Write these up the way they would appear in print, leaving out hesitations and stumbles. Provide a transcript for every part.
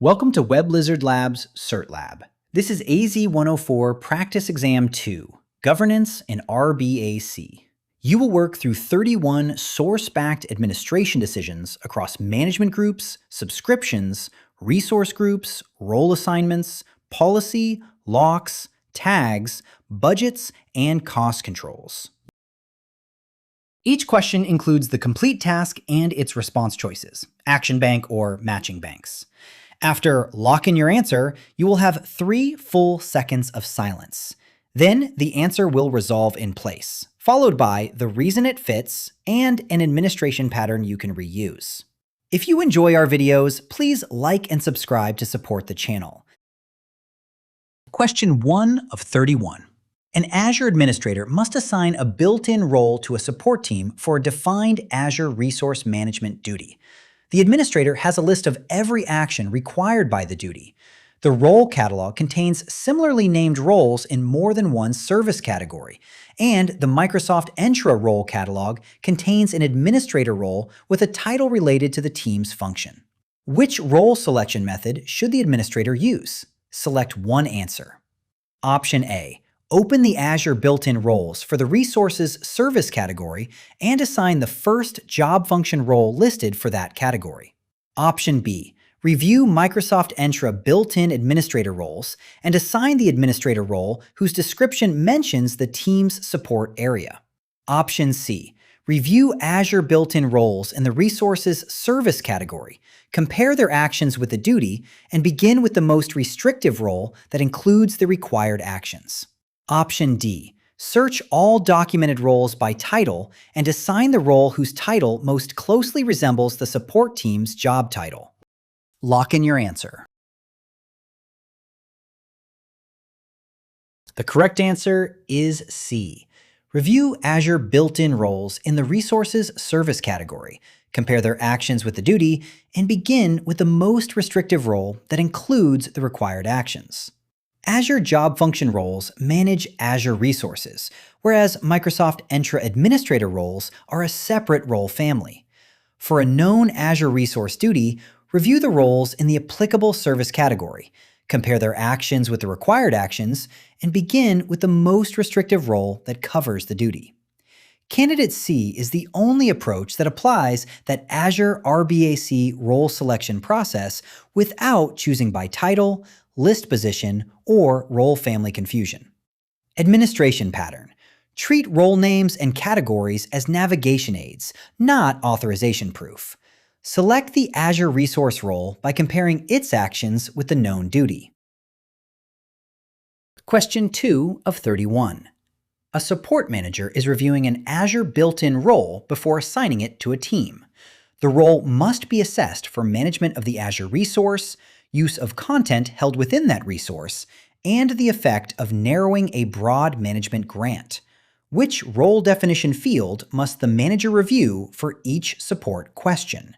Welcome to WebLizard Lab's CERT Lab. This is AZ-104 Practice Exam 2, Governance in RBAC. You will work through 31 source-backed administration decisions across management groups, subscriptions, resource groups, role assignments, policy, locks, tags, budgets, and cost controls. Each question includes the complete task and its response choices, action bank or matching banks. After lock in your answer, you will have 3 full seconds of silence. Then the answer will resolve in place, followed by the reason it fits and an administration pattern you can reuse. If you enjoy our videos, please like and subscribe to support the channel. Question 1 of 31. An Azure administrator must assign a built-in role to a support team for a defined Azure resource management duty. The administrator has a list of every action required by the duty. The role catalog contains similarly named roles in more than one service category, and the Microsoft Entra role catalog contains an administrator role with a title related to the team's function. Which role selection method should the administrator use? Select one answer. Option A. Open the Azure built-in roles for the Resources Service category and assign the first job function role listed for that category. Option B. Review Microsoft Entra built-in administrator roles and assign the administrator role whose description mentions the team's support area. Option C. Review Azure built-in roles in the Resources Service category, compare their actions with the duty, and begin with the most restrictive role that includes the required actions. Option D. Search all documented roles by title and assign the role whose title most closely resembles the support team's job title. Lock in your answer. The correct answer is C. Review Azure built-in roles in the Resources Service category, compare their actions with the duty, and begin with the most restrictive role that includes the required actions. Azure Job Function roles manage Azure resources, whereas Microsoft Entra Administrator roles are a separate role family. For a known Azure resource duty, review the roles in the applicable service category, compare their actions with the required actions, and begin with the most restrictive role that covers the duty. Candidate C is the only approach that applies that Azure RBAC role selection process without choosing by title, list position, or role family confusion. Administration pattern. Treat role names and categories as navigation aids, not authorization proof. Select the Azure resource role by comparing its actions with the known duty. Question 2 of 31. A support manager is reviewing an Azure built-in role before assigning it to a team. The role must be assessed for management of the Azure resource, use of content held within that resource, and the effect of narrowing a broad management grant. Which role definition field must the manager review for each support question?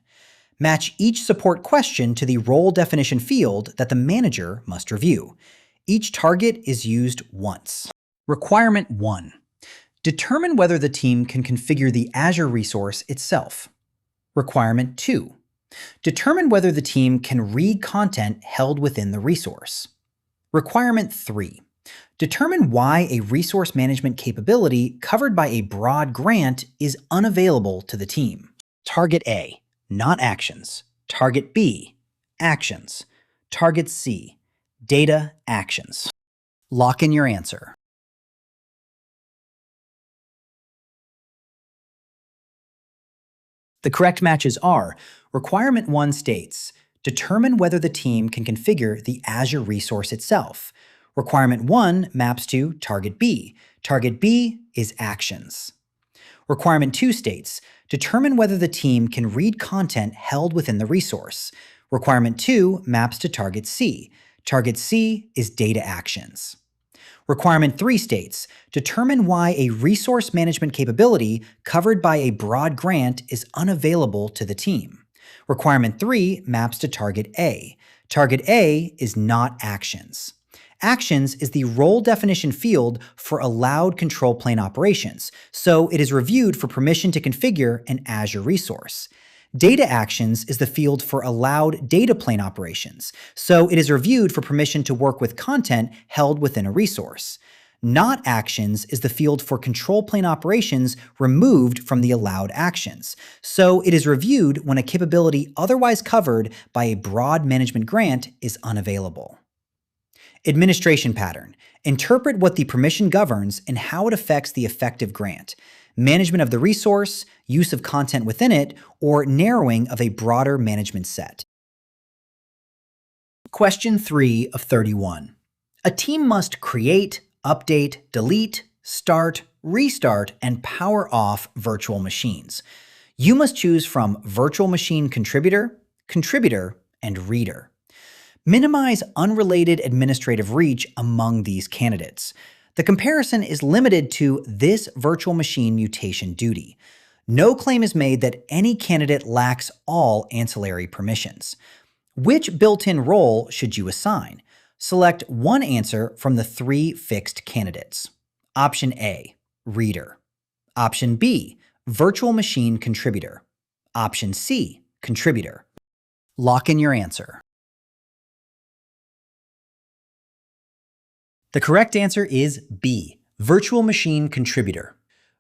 Match each support question to the role definition field that the manager must review. Each target is used once. Requirement 1. Determine whether the team can configure the Azure resource itself. Requirement 2. Determine whether the team can read content held within the resource. Requirement 3. Determine why a resource management capability covered by a broad grant is unavailable to the team. Target A, not actions. Target B, actions. Target C, data actions. Lock in your answer. The correct matches are: Requirement 1 states, determine whether the team can configure the Azure resource itself. Requirement 1 maps to Target B. Target B is actions. Requirement 2 states, determine whether the team can read content held within the resource. Requirement 2 maps to Target C. Target C is data actions. Requirement 3 states, determine why a resource management capability covered by a broad grant is unavailable to the team. Requirement 3 maps to Target A. Target A is not actions. Actions is the role definition field for allowed control plane operations, so it is reviewed for permission to configure an Azure resource. Data actions is the field for allowed data plane operations, so it is reviewed for permission to work with content held within a resource. Not actions is the field for control plane operations removed from the allowed actions, so it is reviewed when a capability otherwise covered by a broad management grant is unavailable. Administration pattern. Interpret what the permission governs and how it affects the effective grant. Management of the resource, use of content within it, or narrowing of a broader management set. Question 3 of 31. A team must create, update, delete, start, restart, and power off virtual machines. You must choose from virtual machine contributor, contributor, and reader. Minimize unrelated administrative reach among these candidates. The comparison is limited to this virtual machine mutation duty. No claim is made that any candidate lacks all ancillary permissions. Which built-in role should you assign? Select one answer from the 3 fixed candidates. Option A, reader. Option B, virtual machine contributor. Option C, contributor. Lock in your answer. The correct answer is B, virtual machine contributor.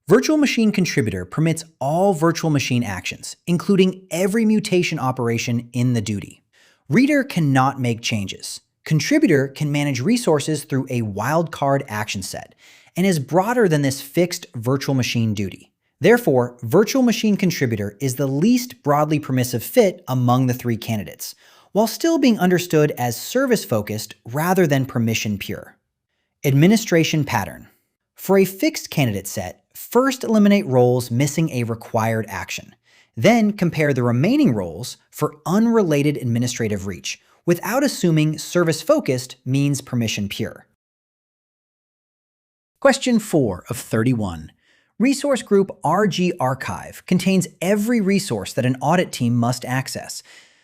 Virtual machine contributor permits all virtual machine actions, including every mutation operation in the duty. Reader cannot make changes. Contributor can manage resources through a wildcard action set and is broader than this fixed virtual machine duty. Therefore, virtual machine contributor is the least broadly permissive fit among the 3 candidates, while still being understood as service-focused rather than permission-pure. Administration pattern. For a fixed candidate set, first eliminate roles missing a required action. Then compare the remaining roles for unrelated administrative reach, without assuming service-focused means permission-pure. Question 4 of 31. Resource group RG Archive contains every resource that an audit team must access.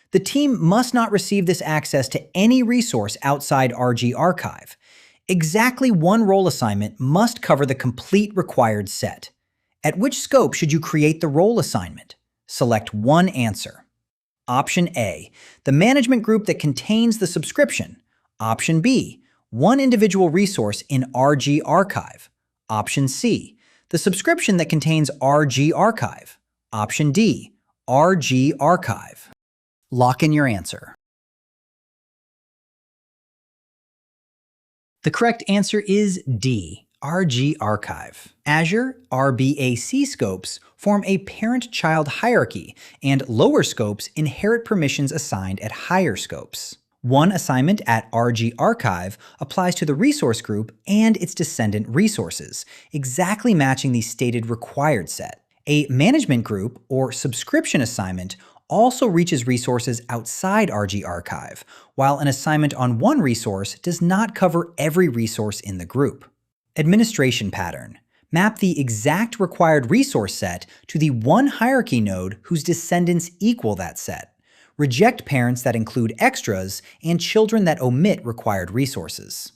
The team must not receive this access to any resource outside RG Archive. Exactly one role assignment must cover the complete required set. At which scope should you create the role assignment? Select one answer. Option A, the management group that contains the subscription. Option B, one individual resource in RG Archive. Option C, the subscription that contains RG Archive. Option D, RG Archive. Lock in your answer. The correct answer is D, RG Archive. Azure RBAC scopes form a parent-child hierarchy, and lower scopes inherit permissions assigned at higher scopes. One assignment at RG Archive applies to the resource group and its descendant resources, exactly matching the stated required set. A management group or subscription assignment also reaches resources outside RG Archive, while an assignment on one resource does not cover every resource in the group. Administration pattern. Map the exact required resource set to the one hierarchy node whose descendants equal that set. Reject parents that include extras and children that omit required resources.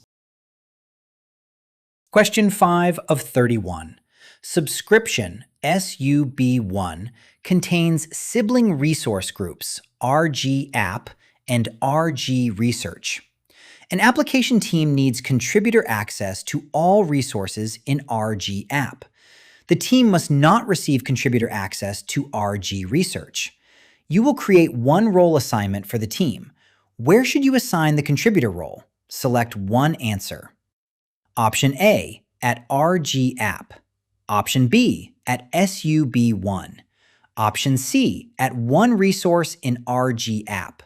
Question 5 of 31. Subscription SUB1 contains sibling resource groups RG App and RG Research. An application team needs contributor access to all resources in RG App. The team must not receive contributor access to RG Research. You will create one role assignment for the team. Where should you assign the contributor role? Select one answer. Option A, at RG App. Option B, at SUB1. Option C, at one resource in RG App.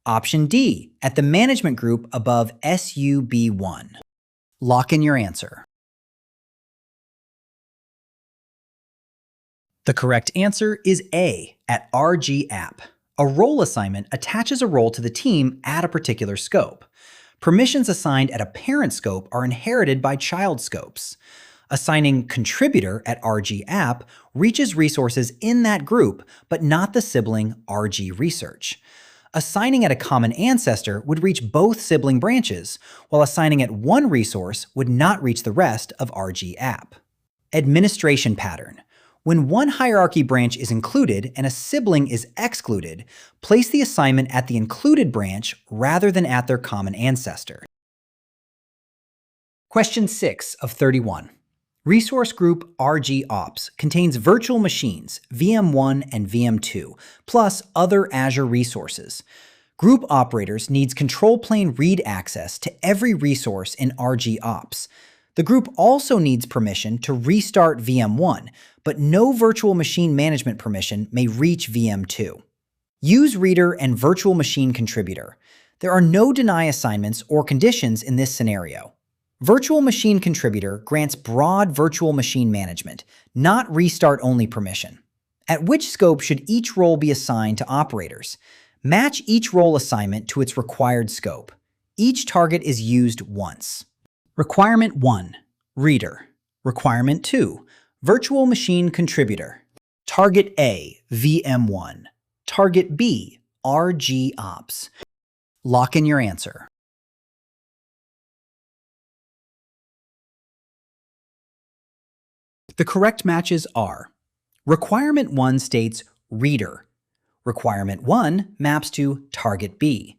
Option D, at the management group above SUB1. Lock in your answer. The correct answer is A, at RG App. A role assignment attaches a role to the team at a particular scope. Permissions assigned at a parent scope are inherited by child scopes. Assigning contributor at RG App reaches resources in that group, but not the sibling RG Research. Assigning at a common ancestor would reach both sibling branches, while assigning at one resource would not reach the rest of RG App. Administration pattern. When one hierarchy branch is included and a sibling is excluded, place the assignment at the included branch rather than at their common ancestor. Question 6 of 31. Resource group RGOps contains virtual machines, VM1 and VM2, plus other Azure resources. Group operators needs control plane read access to every resource in RGOps. The group also needs permission to restart VM1, but no virtual machine management permission may reach VM2. Use reader and virtual machine contributor. There are no deny assignments or conditions in this scenario. Virtual machine contributor grants broad virtual machine management, not restart-only permission. At which scope should each role be assigned to operators? Match each role assignment to its required scope. Each target is used once. Requirement 1. Reader. Requirement 2. Virtual machine contributor. Target A, VM1. Target B, RGOps. Lock in your answer. The correct matches are: Requirement 1 states reader. Requirement 1 maps to target B.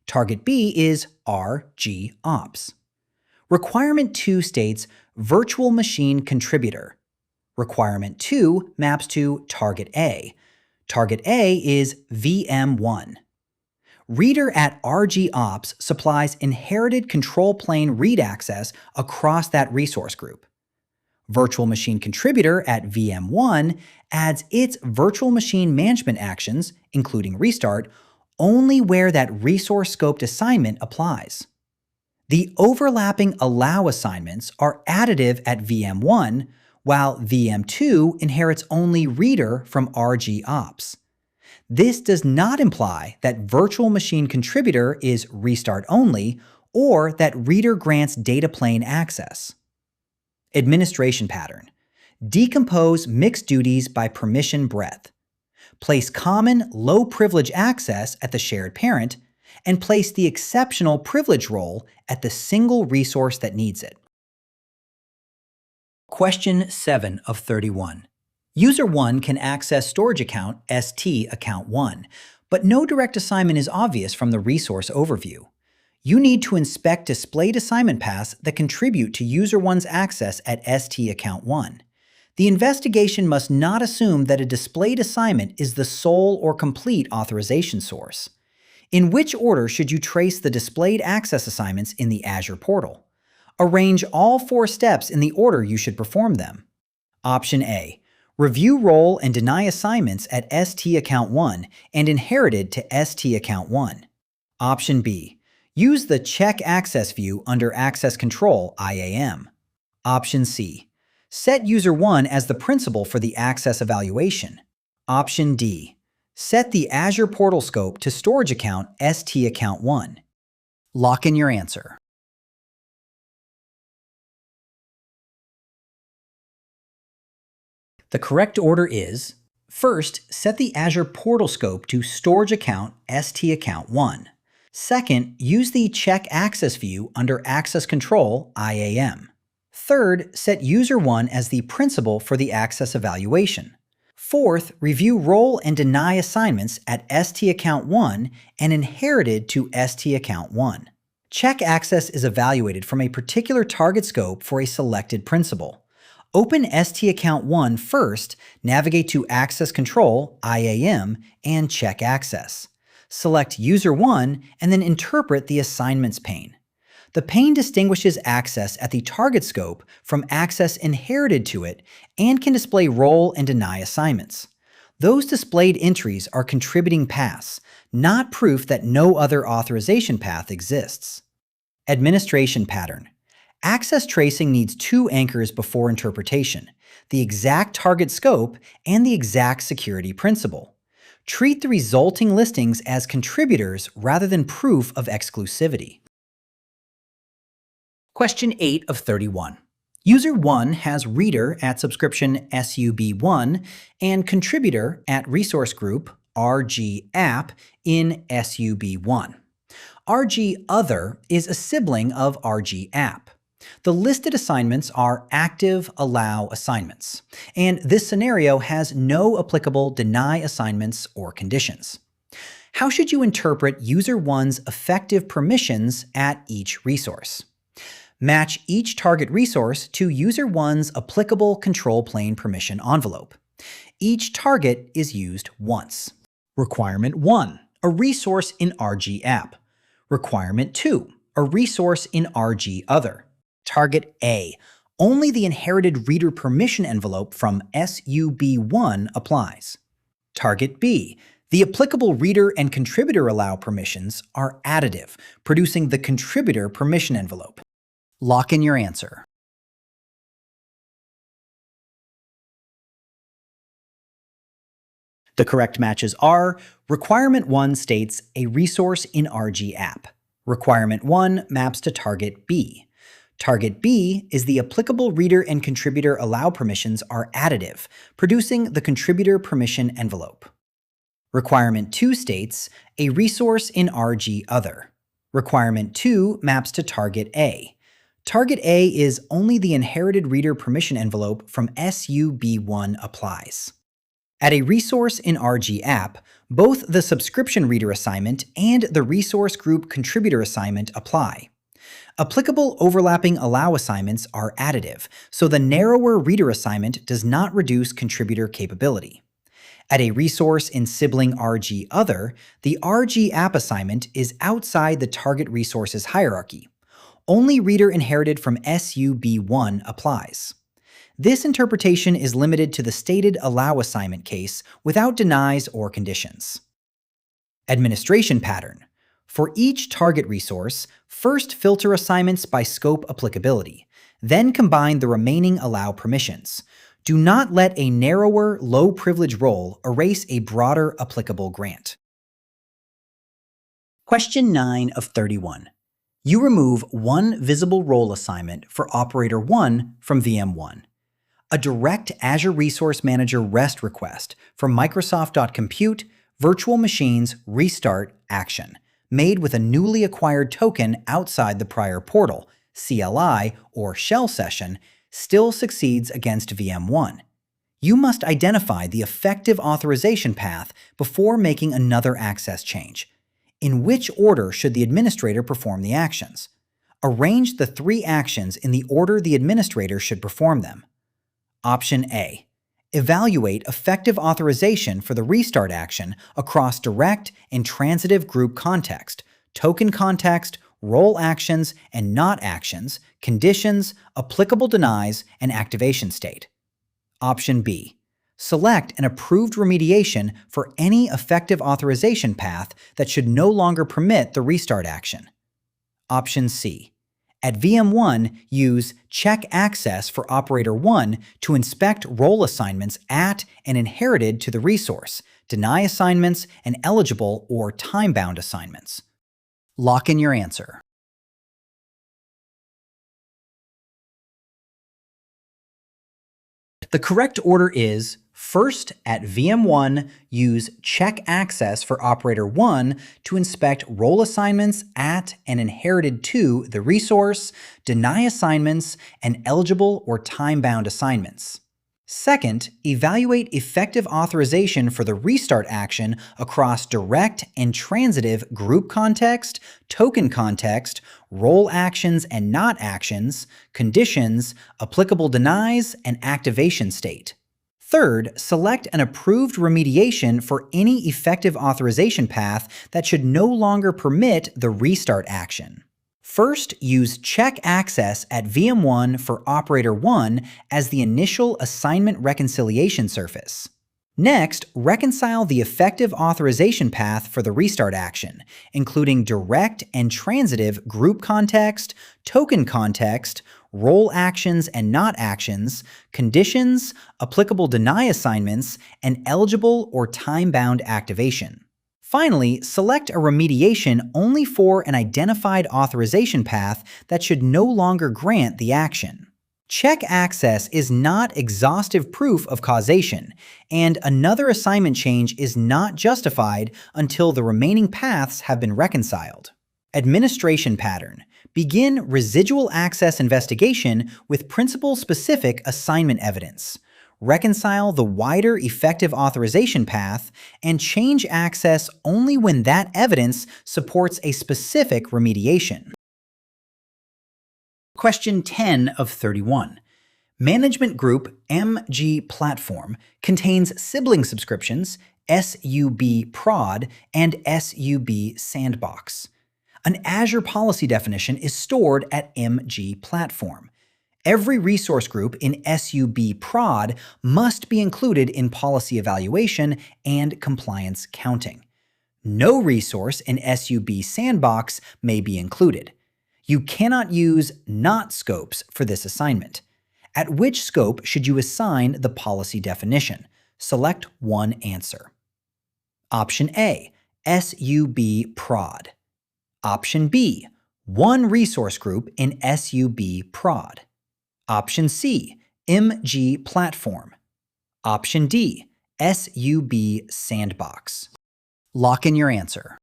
Target B is RGOps. Requirement 2 states virtual machine contributor. Requirement 2 maps to target A. Target A is VM1. Reader at RGOps supplies inherited control plane read access across that resource group. Virtual machine contributor at VM1 adds its virtual machine management actions, including restart, only where that resource scoped assignment applies. The overlapping allow assignments are additive at VM1, while VM2 inherits only reader from RGOps. This does not imply that virtual machine contributor is restart only or that reader grants data plane access. Administration pattern. Decompose mixed duties by permission breadth. Place common low privilege access at the shared parent, and place the exceptional privilege role at the single resource that needs it. Question 7 of 31. User 1 can access storage account ST account 1, but no direct assignment is obvious from the resource overview. You need to inspect displayed assignment paths that contribute to user 1's access at ST account 1. The investigation must not assume that a displayed assignment is the sole or complete authorization source. In which order should you trace the displayed access assignments in the Azure portal? Arrange all 4 steps in the order you should perform them. Option A. Review role and deny assignments at ST account 1 and inherited to ST account 1. Option B. Use the Check Access view under Access Control IAM. Option C. Set user 1 as the principal for the access evaluation. Option D. Set the Azure portal scope to storage account ST account 1. Lock in your answer. The correct order is: first, set the Azure portal scope to storage account ST account 1. Second, use the Check Access view under Access Control IAM. Third, set user 1 as the principal for the access evaluation. Fourth, review role and deny assignments at ST account 1 and inherited to ST account 1. Check Access is evaluated from a particular target scope for a selected principal. Open ST account 1 first, navigate to Access Control IAM, and check Access. Select user 1 and then interpret the assignments pane. The pane distinguishes access at the target scope from access inherited to it and can display role and deny assignments. Those displayed entries are contributing paths, not proof that no other authorization path exists. Administration pattern. Access tracing needs 2 anchors before interpretation: the exact target scope and the exact security principal. Treat the resulting listings as contributors rather than proof of exclusivity. Question 8 of 31. User 1 has reader at subscription SUB1 and contributor at resource group RG-app in SUB1. RG-other is a sibling of RG-app. The listed assignments are active allow assignments, and this scenario has no applicable deny assignments or conditions. How should you interpret user 1's effective permissions at each resource? Match each target resource to user 1's applicable control plane permission envelope. Each target is used once. Requirement 1, a resource in RG app. Requirement 2, a resource in RG other. Target A, only the inherited reader permission envelope from SUB1 applies. Target B, the applicable reader and contributor allow permissions are additive, producing the contributor permission envelope. Lock in your answer. The correct matches are: Requirement 1 states a resource in RG app. Requirement 1 maps to Target B. Target B is the applicable reader and contributor allow permissions are additive, producing the contributor permission envelope. Requirement 2 states a resource in RG other. Requirement 2 maps to Target A. Target A is only the inherited reader permission envelope from SUB1 applies. At a resource in RG app, both the subscription reader assignment and the resource group contributor assignment apply. Applicable overlapping allow assignments are additive, so the narrower reader assignment does not reduce contributor capability. At a resource in sibling RG other, the RG app assignment is outside the target resources hierarchy. Only reader inherited from SUB1 applies. This interpretation is limited to the stated allow assignment case without denies or conditions. Administration pattern. For each target resource, first filter assignments by scope applicability, then combine the remaining allow permissions. Do not let a narrower, low-privilege role erase a broader applicable grant. Question 9 of 31. You remove one visible role assignment for operator 1 from VM1. A direct Azure Resource Manager REST request from Microsoft.compute virtual machines restart action, made with a newly acquired token outside the prior portal, CLI or shell session, still succeeds against VM1. You must identify the effective authorization path before making another access change. In which order should the administrator perform the actions? Arrange the 3 actions in the order the administrator should perform them. Option A. Evaluate effective authorization for the restart action across direct and transitive group context, token context, role actions and not actions, conditions, applicable denies, and activation state. Option B. Select an approved remediation for any effective authorization path that should no longer permit the restart action. Option C. At VM1, use check access for operator 1 to inspect role assignments at and inherited to the resource, deny assignments, and eligible or time-bound assignments. Lock in your answer. The correct order is: first, at VM1, use check access for operator 1 to inspect role assignments at and inherited to the resource, deny assignments, and eligible or time-bound assignments. Second, evaluate effective authorization for the restart action across direct and transitive group context, token context, role actions and not actions, conditions, applicable denies, and activation state. Third, select an approved remediation for any effective authorization path that should no longer permit the restart action. First, use check access at VM1 for operator 1 as the initial assignment reconciliation surface. Next, reconcile the effective authorization path for the restart action, including direct and transitive group context, token context, role actions and not actions, conditions, applicable deny assignments, and eligible or time-bound activation. Finally, select a remediation only for an identified authorization path that should no longer grant the action. Check access is not exhaustive proof of causation, and another assignment change is not justified until the remaining paths have been reconciled. Administration pattern. Begin residual access investigation with principal-specific assignment evidence. Reconcile the wider effective authorization path and change access only when that evidence supports a specific remediation. Question 10 of 31. Management Group MG Platform contains sibling subscriptions SUB Prod and SUB Sandbox. An Azure Policy definition is stored at MG Platform. Every resource group in SUB Prod must be included in policy evaluation and compliance counting. No resource in SUB Sandbox may be included. You cannot use not scopes for this assignment. At which scope should you assign the policy definition? Select one answer. Option A, SUB Prod. Option B, one resource group in SUB Prod. Option C, MG Platform. Option D, SUB Sandbox. Lock in your answer.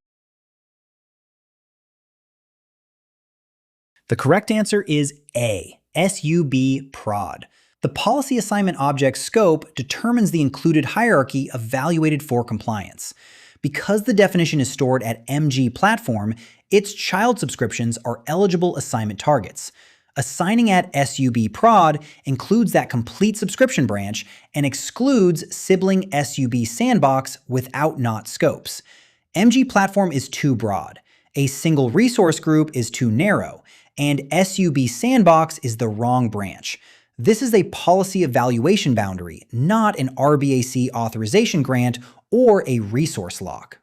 The correct answer is A, SUB Prod. The policy assignment object scope determines the included hierarchy evaluated for compliance. Because the definition is stored at MG Platform, its child subscriptions are eligible assignment targets. Assigning at SUB Prod includes that complete subscription branch and excludes sibling SUB Sandbox without not scopes. MG Platform is too broad. A single resource group is too narrow, and SUB Sandbox is the wrong branch. This is a policy evaluation boundary, not an RBAC authorization grant or a resource lock.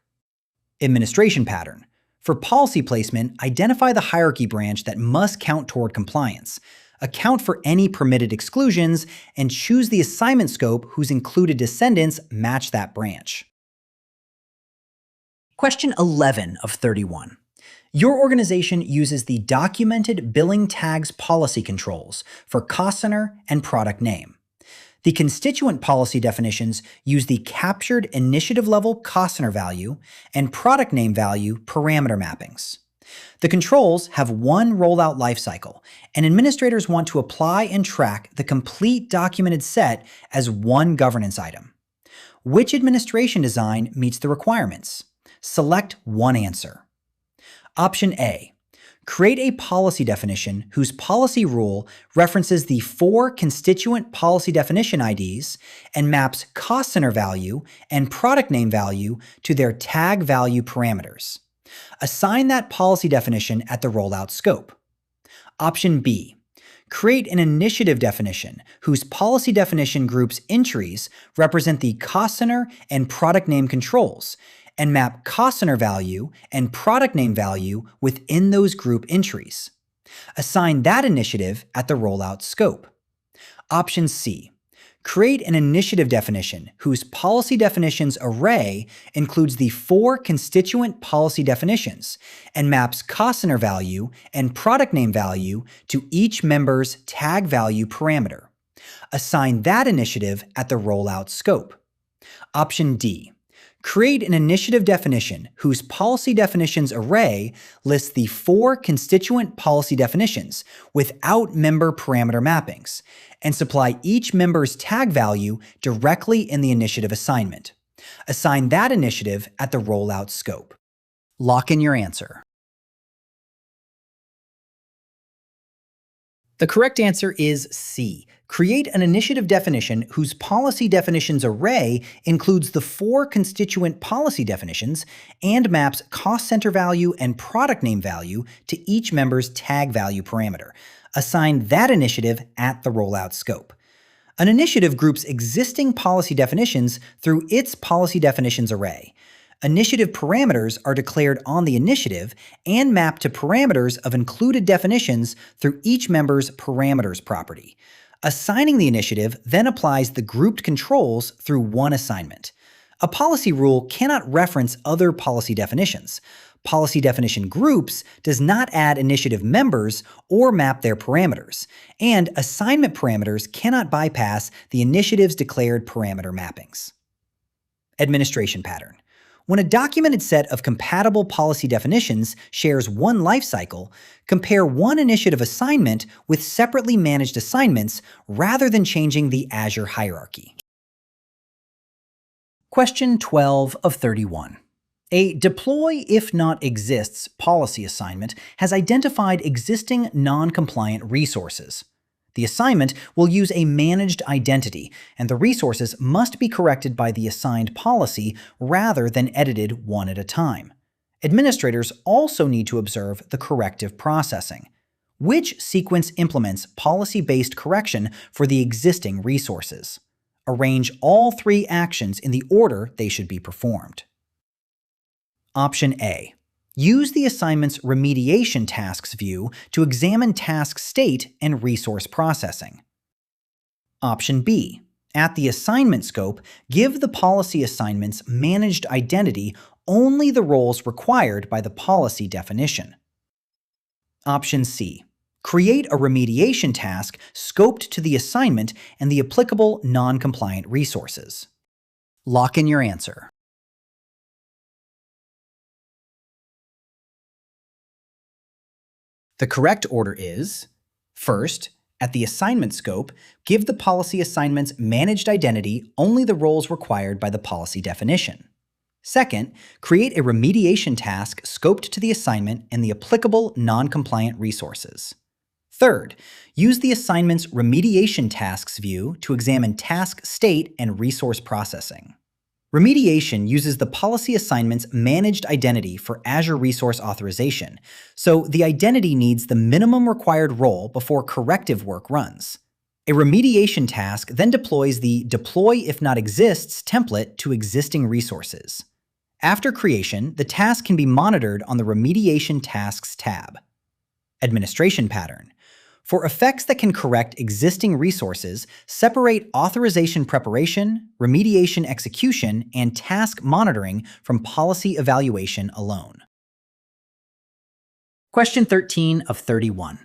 Administration pattern. For policy placement, identify the hierarchy branch that must count toward compliance. Account for any permitted exclusions, and choose the assignment scope whose included descendants match that branch. Question 11 of 31. Your organization uses the documented billing tags policy controls for CostOwner and product name. The constituent policy definitions use the captured initiative level CostOwner value and product name value parameter mappings. The controls have one rollout lifecycle, and administrators want to apply and track the complete documented set as one governance item. Which administration design meets the requirements? Select one answer. Option A. Create a policy definition whose policy rule references the 4 constituent policy definition IDs and maps CostOwner value and product name value to their tag value parameters. Assign that policy definition at the rollout scope. Option B. Create an initiative definition whose policy definition group's entries represent the CostOwner and product name controls, and map CostOwner value and product name value within those group entries. Assign that initiative at the rollout scope. Option C. Create an initiative definition whose policy definitions array includes the 4 constituent policy definitions and maps CostOwner value and product name value to each member's tag value parameter. Assign that initiative at the rollout scope. Option D. Create an initiative definition whose policy definitions array lists the 4 constituent policy definitions without member parameter mappings, and supply each member's tag value directly in the initiative assignment. Assign that initiative at the rollout scope. Lock in your answer. The correct answer is C. Create an initiative definition whose policy definitions array includes the 4 constituent policy definitions and maps cost center value and product name value to each member's tag value parameter. Assign that initiative at the rollout scope. An initiative groups existing policy definitions through its policy definitions array. Initiative parameters are declared on the initiative and mapped to parameters of included definitions through each member's parameters property. Assigning the initiative then applies the grouped controls through one assignment. A policy rule cannot reference other policy definitions. Policy definition groups does not add initiative members or map their parameters, and assignment parameters cannot bypass the initiative's declared parameter mappings. Administration pattern. When a documented set of compatible policy definitions shares one lifecycle, compare one initiative assignment with separately managed assignments rather than changing the Azure hierarchy. Question 12 of 31. A deploy if not exists policy assignment has identified existing non-compliant resources. The assignment will use a managed identity, and the resources must be corrected by the assigned policy rather than edited one at a time. Administrators also need to observe the corrective processing. Which sequence implements policy-based correction for the existing resources? Arrange all three actions in the order they should be performed. Option A. Use the assignment's remediation tasks view to examine task state and resource processing. Option B. At the assignment scope, give the policy assignment's managed identity only the roles required by the policy definition. Option C. Create a remediation task scoped to the assignment and the applicable non-compliant resources. Lock in your answer. The correct order is: first, at the assignment scope, give the policy assignment's managed identity only the roles required by the policy definition. Second, create a remediation task scoped to the assignment and the applicable non-compliant resources. Third, use the assignment's remediation tasks view to examine task state and resource processing. Remediation uses the policy assignment's managed identity for Azure Resource Authorization, so the identity needs the minimum required role before corrective work runs. A remediation task then deploys the Deploy If Not Exists template to existing resources. After creation, the task can be monitored on the Remediation Tasks tab. Administration pattern. For effects that can correct existing resources, separate authorization preparation, remediation execution, and task monitoring from policy evaluation alone. Question 13 of 31.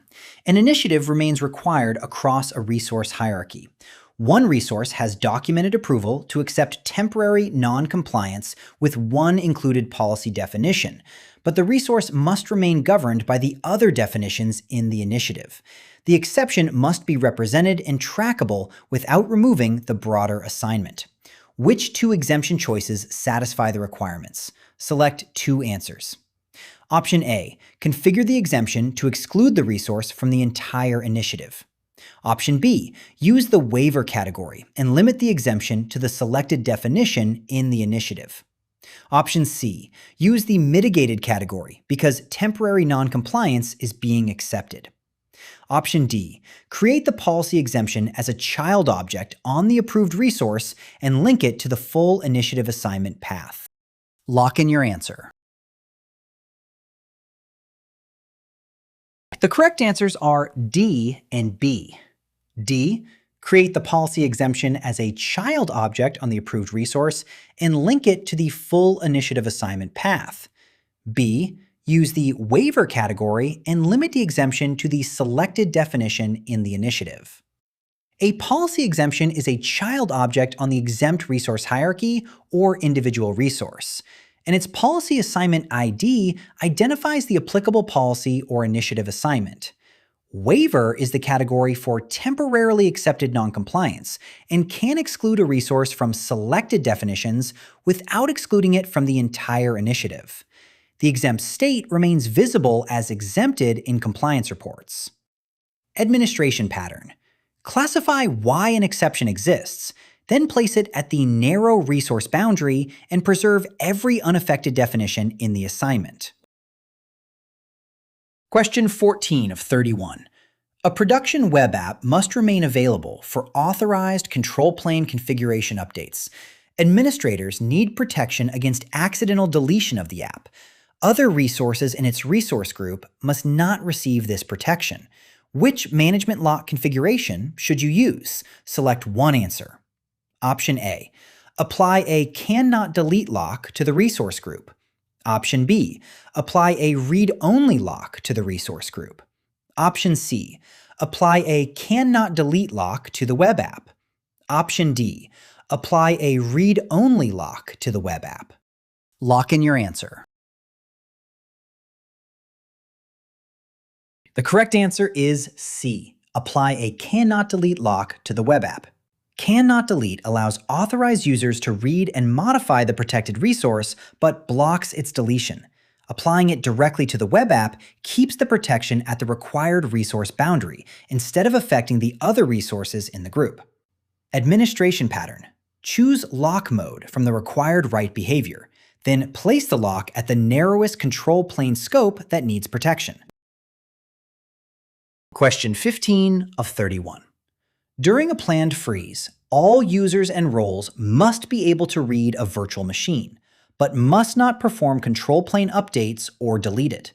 An initiative remains required across a resource hierarchy. One resource has documented approval to accept temporary non-compliance with one included policy definition, but the resource must remain governed by the other definitions in the initiative. The exception must be represented and trackable without removing the broader assignment. Which two exemption choices satisfy the requirements? Select two answers. Option A. Configure the exemption to exclude the resource from the entire initiative. Option B. Use the waiver category and limit the exemption to the selected definition in the initiative. Option C. Use the mitigated category because temporary non-compliance is being accepted. Option D. Create the policy exemption as a child object on the approved resource and link it to the full initiative assignment path. Lock in your answer. The correct answers are D and B. D. Create the policy exemption as a child object on the approved resource and link it to the full initiative assignment path. B. Use the waiver category and limit the exemption to the selected definition in the initiative. A policy exemption is a child object on the exempt resource hierarchy or individual resource, and its policy assignment ID identifies the applicable policy or initiative assignment. Waiver is the category for temporarily accepted noncompliance and can exclude a resource from selected definitions without excluding it from the entire initiative. The exempt state remains visible as exempted in compliance reports. Administration pattern. Classify why an exception exists, then place it at the narrow resource boundary and preserve every unaffected definition in the assignment. Question 14 of 31. A production web app must remain available for authorized control plane configuration updates. Administrators need protection against accidental deletion of the app. Other resources in its resource group must not receive this protection. Which management lock configuration should you use? Select one answer. Option A. Apply a cannot delete lock to the resource group. Option B. Apply a read-only lock to the resource group. Option C. Apply a cannot delete lock to the web app. Option D. Apply a read-only lock to the web app. Lock in your answer. The correct answer is C. Apply a cannot delete lock to the web app. Cannot delete allows authorized users to read and modify the protected resource, but blocks its deletion. Applying it directly to the web app keeps the protection at the required resource boundary, instead of affecting the other resources in the group. Administration pattern. Choose lock mode from the required write behavior, then place the lock at the narrowest control plane scope that needs protection. Question 15 of 31. During a planned freeze, all users and roles must be able to read a virtual machine, but must not perform control plane updates or delete it.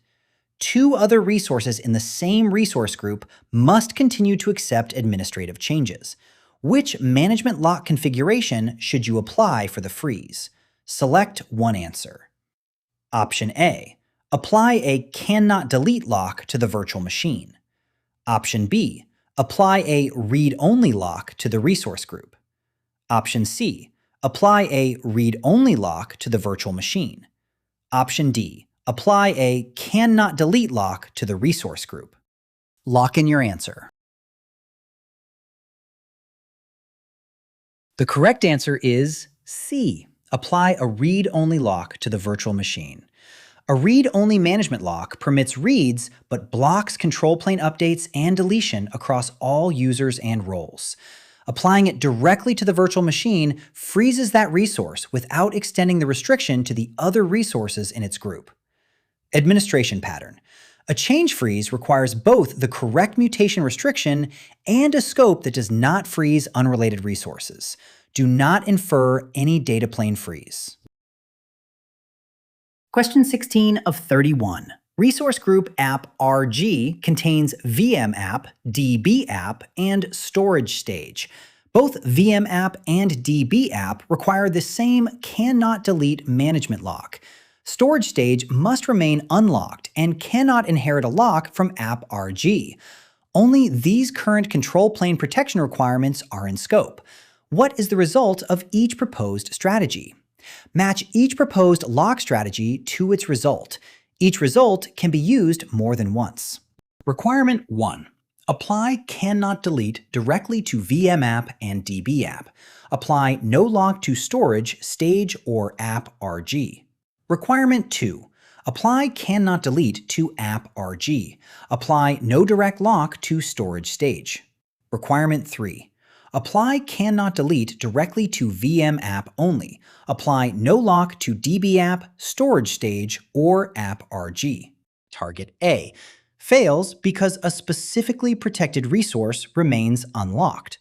Two other resources in the same resource group must continue to accept administrative changes. Which management lock configuration should you apply for the freeze? Select one answer. Option A. Apply a cannot delete lock to the virtual machine. Option B. Apply a read-only lock to the resource group. Option C. Apply a read-only lock to the virtual machine. Option D. Apply a cannot delete lock to the resource group. Lock in your answer. The correct answer is C. Apply a read-only lock to the virtual machine. A read-only management lock permits reads but blocks control plane updates and deletion across all users and roles. Applying it directly to the virtual machine freezes that resource without extending the restriction to the other resources in its group. Administration pattern. A change freeze requires both the correct mutation restriction and a scope that does not freeze unrelated resources. Do not infer any data plane freeze. Question 16 of 31. Resource group app RG contains VM app, DB app, and storage stage. Both VM app and DB app require the same cannot delete management lock. Storage stage must remain unlocked and cannot inherit a lock from app RG. Only these current control plane protection requirements are in scope. What is the result of each proposed strategy? Match each proposed lock strategy to its result. Each result can be used more than once. Requirement 1. Apply cannot delete directly to VM app and DB app. Apply no lock to storage, stage, or app RG. Requirement 2. Apply cannot delete to app RG. Apply no direct lock to storage stage. Requirement 3. Apply cannot delete directly to VM app only. Apply no lock to DB app, storage stage, or app RG. Target A. Fails because a specifically protected resource remains unlocked.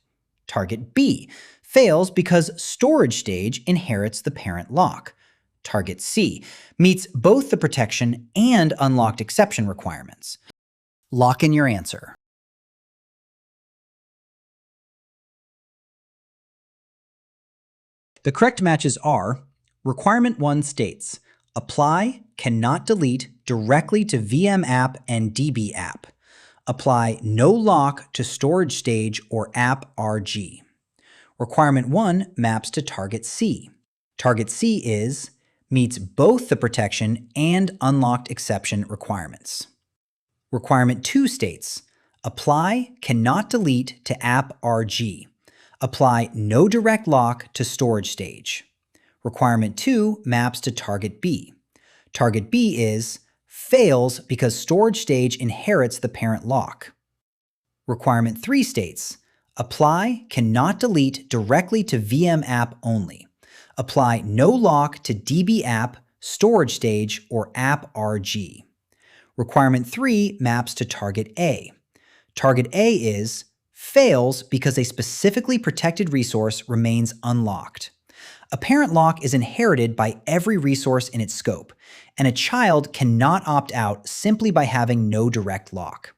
Target B. Fails because storage stage inherits the parent lock. Target C. Meets both the protection and unlocked exception requirements. Lock in your answer. The correct matches are: Requirement 1 states, apply cannot delete directly to VM app and DB app. Apply no lock to storage stage or app RG. Requirement 1 maps to Target C. Target C meets both the protection and unlocked exception requirements. Requirement 2 states, apply cannot delete to app RG. Apply no direct lock to storage stage. Requirement 2 maps to Target B. Target B fails because storage stage inherits the parent lock. Requirement 3 states, apply cannot delete directly to VM app only. Apply no lock to DB app, storage stage, or app RG. Requirement 3 maps to Target A. Target A fails because a specifically protected resource remains unlocked. A parent lock is inherited by every resource in its scope, and a child cannot opt out simply by having no direct lock.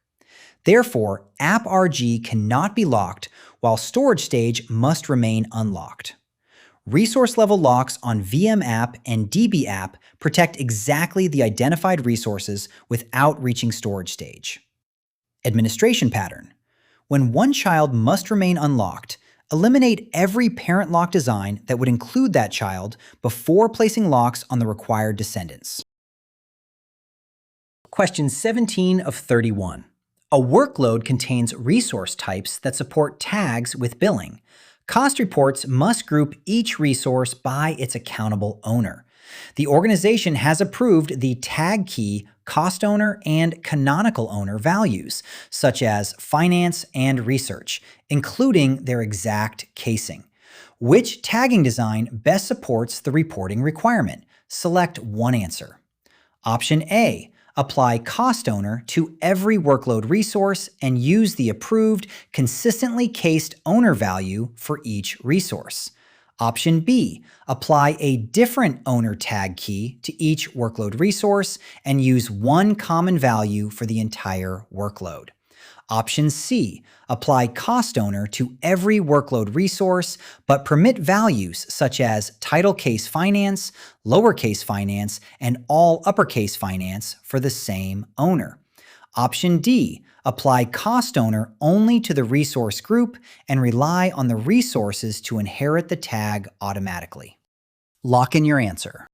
Therefore, app RG cannot be locked while storage stage must remain unlocked. Resource-level locks on VM app and DB app protect exactly the identified resources without reaching storage stage. Administration pattern. When one child must remain unlocked, Eliminate every parent lock design that would include that child before placing locks on the required descendants. Question 17 of 31. A workload contains resource types that support tags with billing. Cost reports must group each resource by its accountable owner. The organization has approved the tag key, cost owner, and canonical owner values, such as finance and research, including their exact casing. Which tagging design best supports the reporting requirement? Select one answer. Option A. Apply cost owner to every workload resource and use the approved, consistently cased owner value for each resource. Option B. Apply a different owner tag key to each workload resource and use one common value for the entire workload. Option C. Apply cost owner to every workload resource, but permit values such as title case finance, lowercase finance, and all uppercase finance for the same owner. Option D. Apply cost owner only to the resource group and rely on the resources to inherit the tag automatically. Lock in your answer.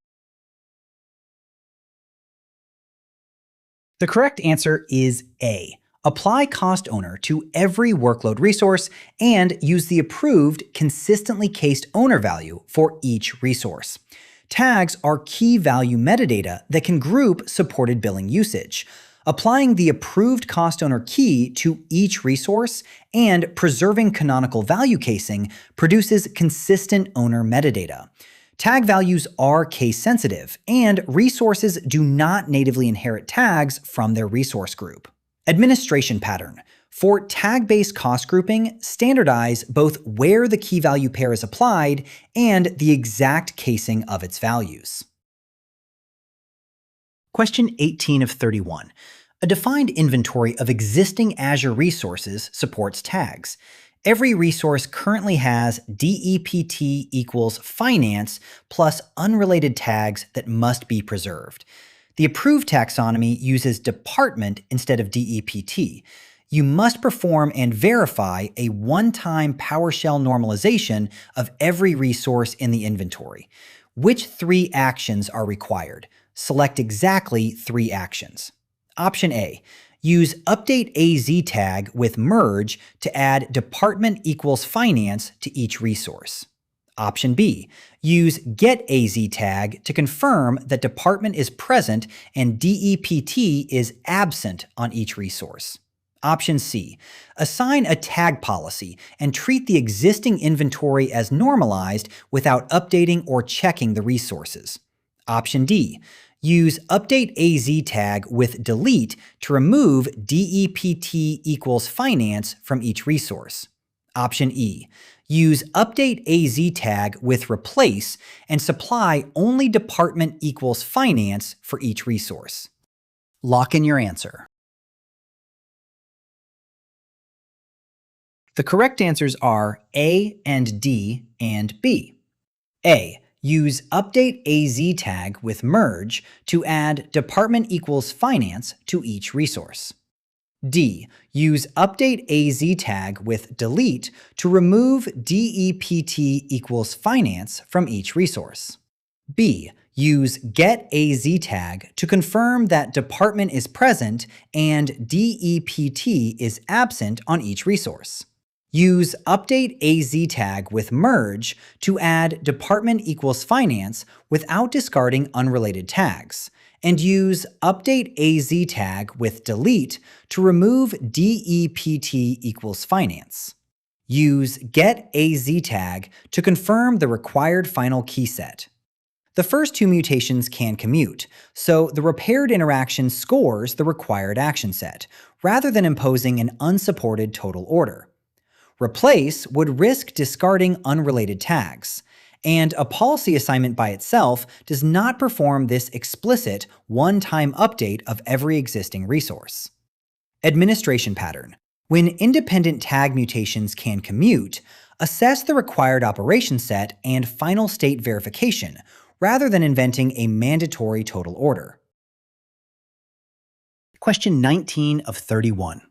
The correct answer is A. Apply cost owner to every workload resource and use the approved, consistently cased owner value for each resource. Tags are key value metadata that can group supported billing usage. Applying the approved cost owner key to each resource and preserving canonical value casing produces consistent owner metadata. Tag values are case sensitive, and resources do not natively inherit tags from their resource group. Administration pattern. For tag-based cost grouping, standardize both where the key value pair is applied and the exact casing of its values. Question 18 of 31. A defined inventory of existing Azure resources supports tags. Every resource currently has DEPT equals finance plus unrelated tags that must be preserved. The approved taxonomy uses department instead of DEPT. You must perform and verify a one-time PowerShell normalization of every resource in the inventory. Which 3 actions are required? Select exactly 3 actions. Option A. Use update AZ tag with merge to add department equals finance to each resource. Option B. Use get AZ tag to confirm that department is present and DEPT is absent on each resource. Option C. Assign a tag policy and treat the existing inventory as normalized without updating or checking the resources. Option D. Use update AZ tag with delete to remove DEPT equals finance from each resource. Option E. Use update AZ tag with replace and supply only department equals finance for each resource. Lock in your answer. The correct answers are A and D and B. A. Use update AZ tag with merge to add department equals finance to each resource. D. Use update AZ tag with delete to remove DEPT equals finance from each resource. B. Use get AZ tag to confirm that department is present and DEPT is absent on each resource. Use update AZ tag with merge to add department equals finance without discarding unrelated tags, and use update AZ tag with delete to remove DEPT equals finance. Use get AZ tag to confirm the required final key set. The first 2 mutations can commute, so the repaired interaction scores the required action set, rather than imposing an unsupported total order. Replace would risk discarding unrelated tags, and a policy assignment by itself does not perform this explicit one-time update of every existing resource. Administration pattern. When independent tag mutations can commute, assess the required operation set and final state verification, rather than inventing a mandatory total order. Question 19 of 31.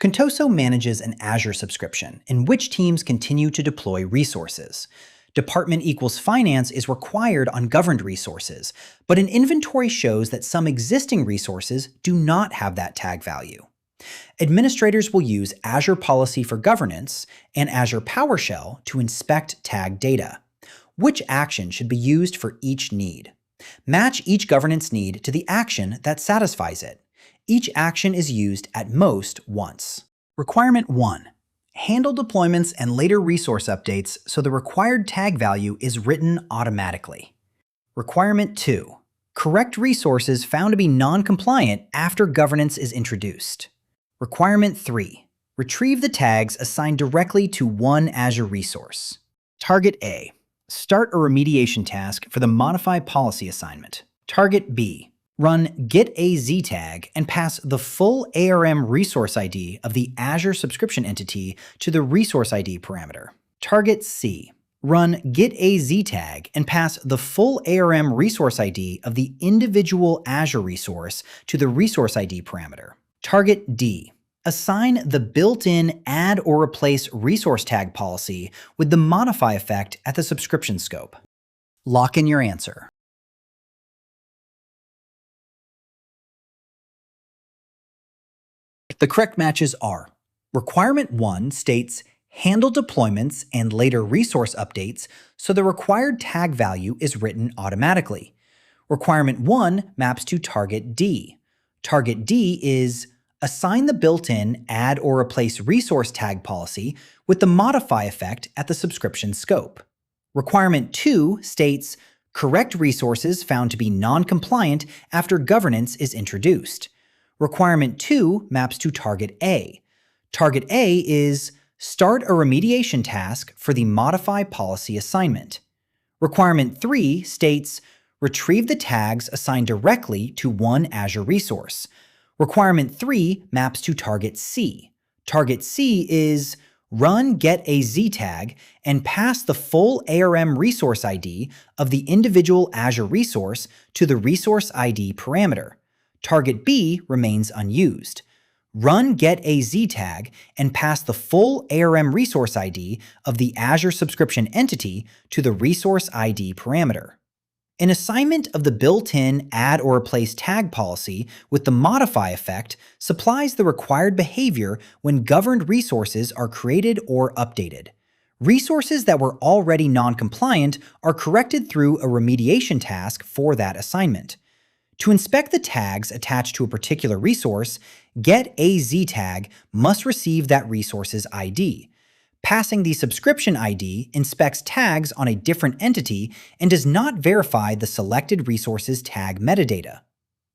Contoso manages an Azure subscription in which teams continue to deploy resources. Department equals finance is required on governed resources, but an inventory shows that some existing resources do not have that tag value. Administrators will use Azure Policy for governance and Azure PowerShell to inspect tag data. Which action should be used for each need? Match each governance need to the action that satisfies it. Each action is used at most once. Requirement 1. Handle deployments and later resource updates so the required tag value is written automatically. Requirement 2. Correct resources found to be non-compliant after governance is introduced. Requirement 3. Retrieve the tags assigned directly to one Azure resource. Target A. Start a remediation task for the Modify Policy assignment. Target B. Run get AZ tag and pass the full ARM resource ID of the Azure subscription entity to the resource ID parameter. Target C. Run get AZ tag and pass the full ARM resource ID of the individual Azure resource to the resource ID parameter. Target D. Assign the built-in add or replace resource tag policy with the modify effect at the subscription scope. Lock in your answer. The correct matches are: Requirement 1 states, handle deployments and later resource updates so the required tag value is written automatically. Requirement 1 maps to Target D. Target D is, assign the built-in add or replace resource tag policy with the modify effect at the subscription scope. Requirement 2 states, correct resources found to be non-compliant after governance is introduced. Requirement 2 maps to Target A. Target A is, start a remediation task for the Modify Policy assignment. Requirement 3 states, retrieve the tags assigned directly to one Azure resource. Requirement 3 maps to Target C. Target C is, run get AZ tag and pass the full ARM resource ID of the individual Azure resource to the resource ID parameter. Target B remains unused. Run get AZ tag and pass the full ARM resource ID of the Azure subscription entity to the resource ID parameter. An assignment of the built-in add or replace tag policy with the modify effect supplies the required behavior when governed resources are created or updated. Resources that were already non-compliant are corrected through a remediation task for that assignment. To inspect the tags attached to a particular resource, get AZ tag must receive that resource's ID. Passing the subscription ID inspects tags on a different entity and does not verify the selected resource's tag metadata.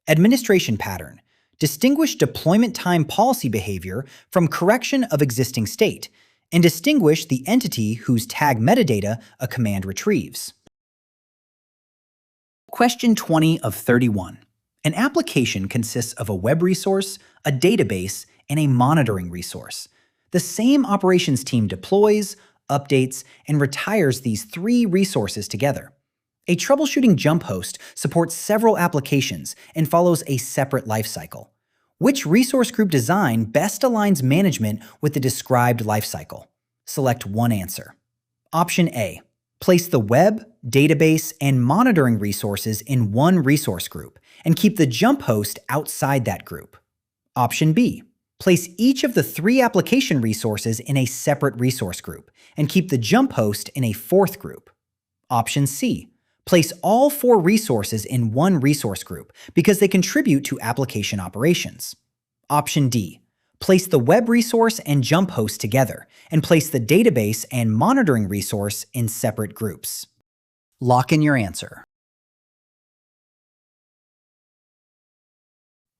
Administration pattern. Distinguish deployment time policy behavior from correction of existing state, and distinguish the entity whose tag metadata a command retrieves. Question 20 of 31. An application consists of a web resource, a database, and a monitoring resource. The same operations team deploys, updates, and retires these three resources together. A troubleshooting jump host supports several applications and follows a separate lifecycle. Which resource group design best aligns management with the described lifecycle? Select one answer. Option A. Place the web, database, and monitoring resources in one resource group and keep the jump host outside that group. Option B. Place each of the three application resources in a separate resource group and keep the jump host in a fourth group. Option C. Place all four resources in one resource group because they contribute to application operations. Option D. Place the web resource and jump host together and place the database and monitoring resource in separate groups. Lock in your answer.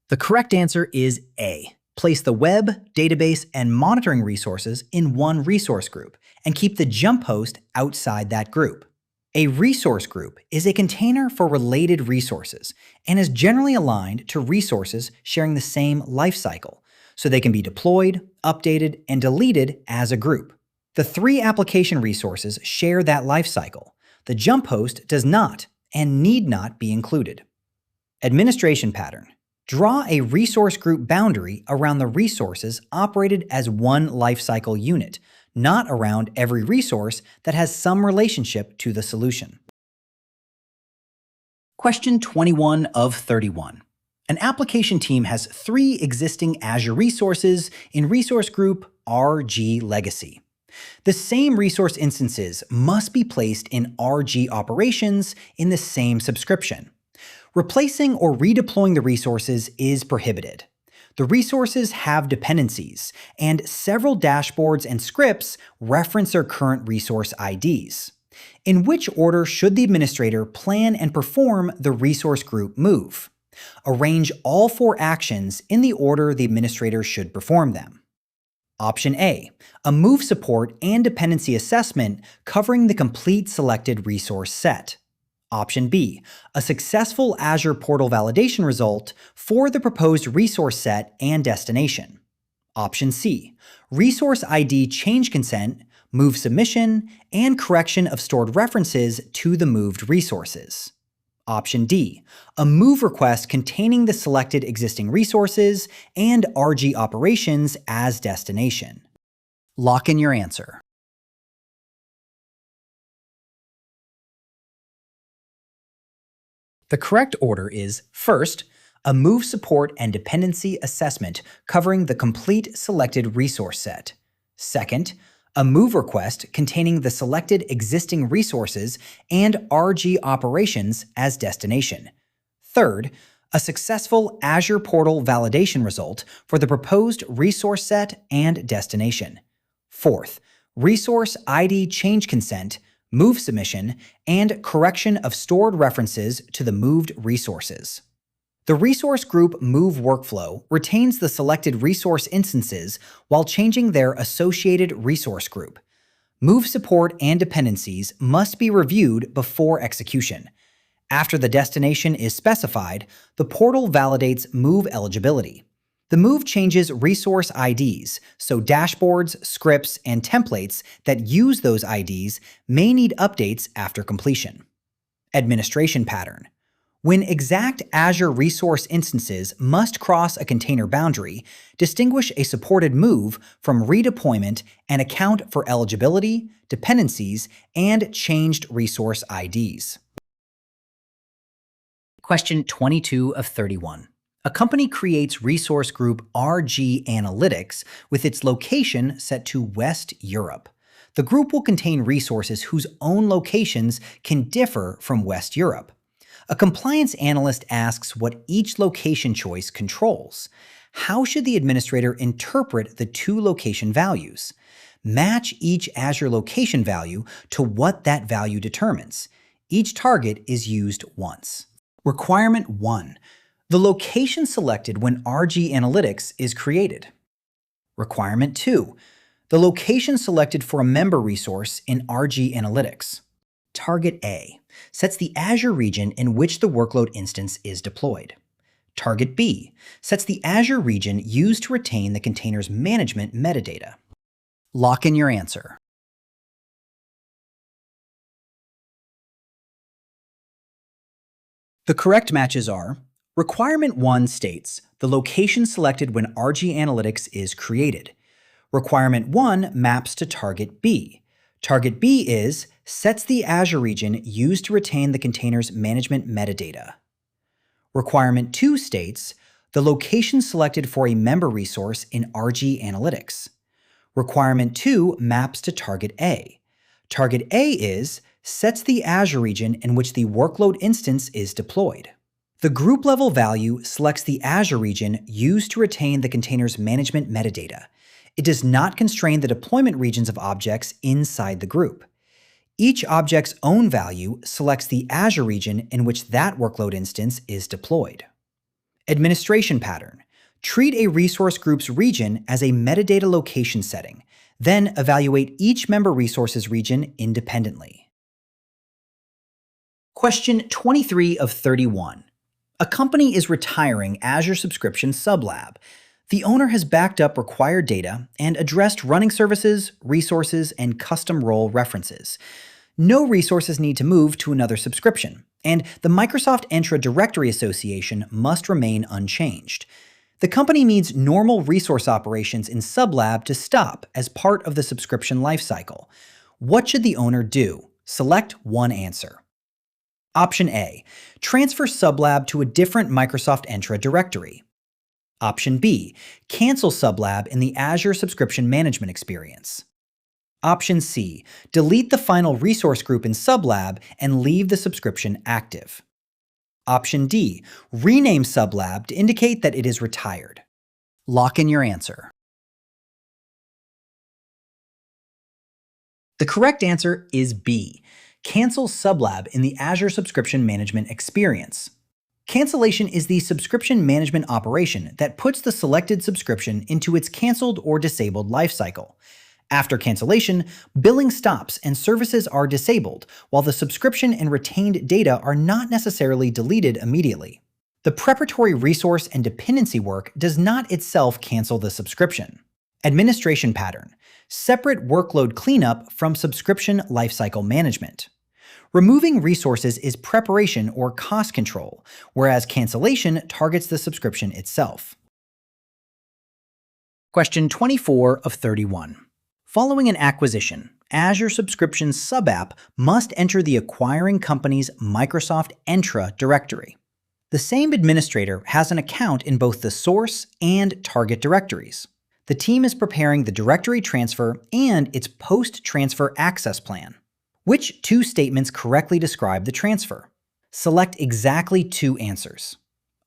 The correct answer is A. Place the web, database, and monitoring resources in one resource group and keep the jump host outside that group. A resource group is a container for related resources and is generally aligned to resources sharing the same lifecycle, so they can be deployed, updated, and deleted as a group. The three application resources share that lifecycle. The jump host does not and need not be included. Administration pattern. Draw a resource group boundary around the resources operated as one lifecycle unit, not around every resource that has some relationship to the solution. Question 21 of 31. An application team has 3 existing Azure resources in resource group RG Legacy. The same resource instances must be placed in RG operations in the same subscription. Replacing or redeploying the resources is prohibited. The resources have dependencies, and several dashboards and scripts reference their current resource IDs. In which order should the administrator plan and perform the resource group move? Arrange all 4 actions in the order the administrator should perform them. Option A, a move support and dependency assessment covering the complete selected resource set. Option B, a successful Azure portal validation result for the proposed resource set and destination. Option C, resource ID change consent, move submission, and correction of stored references to the moved resources. Option D, a move request containing the selected existing resources and RG operations as destination. Lock in your answer. The correct order is, first, a move support and dependency assessment covering the complete selected resource set. Second, a move request containing the selected existing resources and RG operations as destination. Third, a successful Azure portal validation result for the proposed resource set and destination. Fourth, resource ID change consent, move submission, and correction of stored references to the moved resources. The resource group move workflow retains the selected resource instances while changing their associated resource group. Move support and dependencies must be reviewed before execution. After the destination is specified, the portal validates move eligibility. The move changes resource IDs, so dashboards, scripts, and templates that use those IDs may need updates after completion. Administration pattern. When exact Azure resource instances must cross a container boundary, distinguish a supported move from redeployment and account for eligibility, dependencies, and changed resource IDs. Question 22 of 31. A company creates resource group RG Analytics with its location set to West Europe. The group will contain resources whose own locations can differ from West Europe. A compliance analyst asks what each location choice controls. How should the administrator interpret the 2 location values? Match each Azure location value to what that value determines. Each target is used once. Requirement 1. The location selected when RG Analytics is created. Requirement 2. The location selected for a member resource in RG Analytics. Target A sets the Azure region in which the workload instance is deployed. Target B sets the Azure region used to retain the container's management metadata. Lock in your answer. The correct matches are: Requirement 1 states the location selected when RG Analytics is created. Requirement 1 maps to Target B. Target B is sets the Azure region used to retain the container's management metadata. Requirement 2 states the location selected for a member resource in RG Analytics. Requirement 2 maps to Target A. Target A is sets the Azure region in which the workload instance is deployed. The group level value selects the Azure region used to retain the container's management metadata. It does not constrain the deployment regions of objects inside the group. Each object's own value selects the Azure region in which that workload instance is deployed. Administration pattern. Treat a resource group's region as a metadata location setting, then evaluate each member resource's region independently. Question 23 of 31. A company is retiring Azure Subscription Sublab. The owner has backed up required data and addressed running services, resources, and custom role references. No resources need to move to another subscription, and the Microsoft Entra Directory Association must remain unchanged. The company needs normal resource operations in Sublab to stop as part of the subscription lifecycle. What should the owner do? Select one answer. Option A. Transfer Sublab to a different Microsoft Entra directory. Option B. Cancel Sublab in the Azure Subscription Management experience. Option C. Delete the final resource group in Sublab and leave the subscription active. Option D. Rename Sublab to indicate that it is retired. Lock in your answer. The correct answer is B. Cancel Sublab in the Azure Subscription Management experience. Cancellation is the subscription management operation that puts the selected subscription into its canceled or disabled lifecycle. After cancellation, billing stops and services are disabled, while the subscription and retained data are not necessarily deleted immediately. The preparatory resource and dependency work does not itself cancel the subscription. Administration pattern: separate workload cleanup from subscription lifecycle management. Removing resources is preparation or cost control, whereas cancellation targets the subscription itself. Question 24 of 31. Following an acquisition, Azure Subscription Sub-app must enter the acquiring company's Microsoft Entra directory. The same administrator has an account in both the source and target directories. The team is preparing the directory transfer and its post-transfer access plan. Which two statements correctly describe the transfer? Select exactly two answers.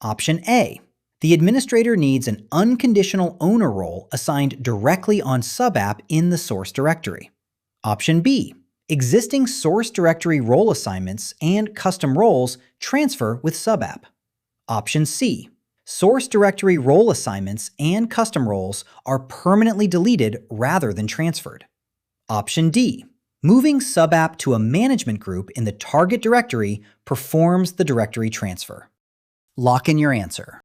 Option A. The administrator needs an unconditional owner role assigned directly on Sub-app in the source directory. Option B. Existing source directory role assignments and custom roles transfer with Sub-app. Option C. Source directory role assignments and custom roles are permanently deleted rather than transferred. Option D. Moving Sub-app to a management group in the target directory performs the directory transfer. Lock in your answer.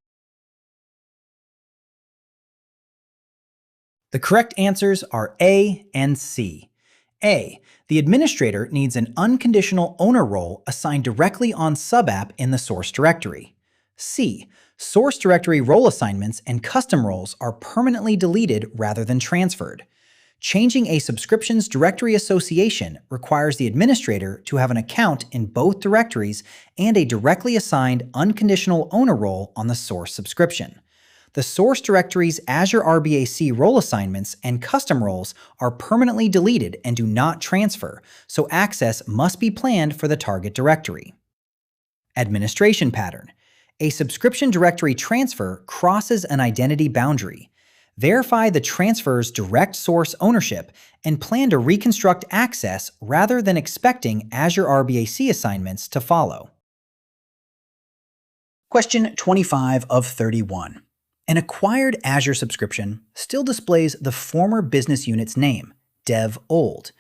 The correct answers are A and C. A. The administrator needs an unconditional owner role assigned directly on Sub-app in the source directory. C. Source directory role assignments and custom roles are permanently deleted rather than transferred. Changing a subscription's directory association requires the administrator to have an account in both directories and a directly assigned unconditional owner role on the source subscription. The source directory's Azure RBAC role assignments and custom roles are permanently deleted and do not transfer, so access must be planned for the target directory. Administration pattern: a subscription directory transfer crosses an identity boundary. Verify the transfer's direct source ownership and plan to reconstruct access rather than expecting Azure RBAC assignments to follow. Question 25 of 31. An acquired Azure subscription still displays the former business unit's name, Dev Old.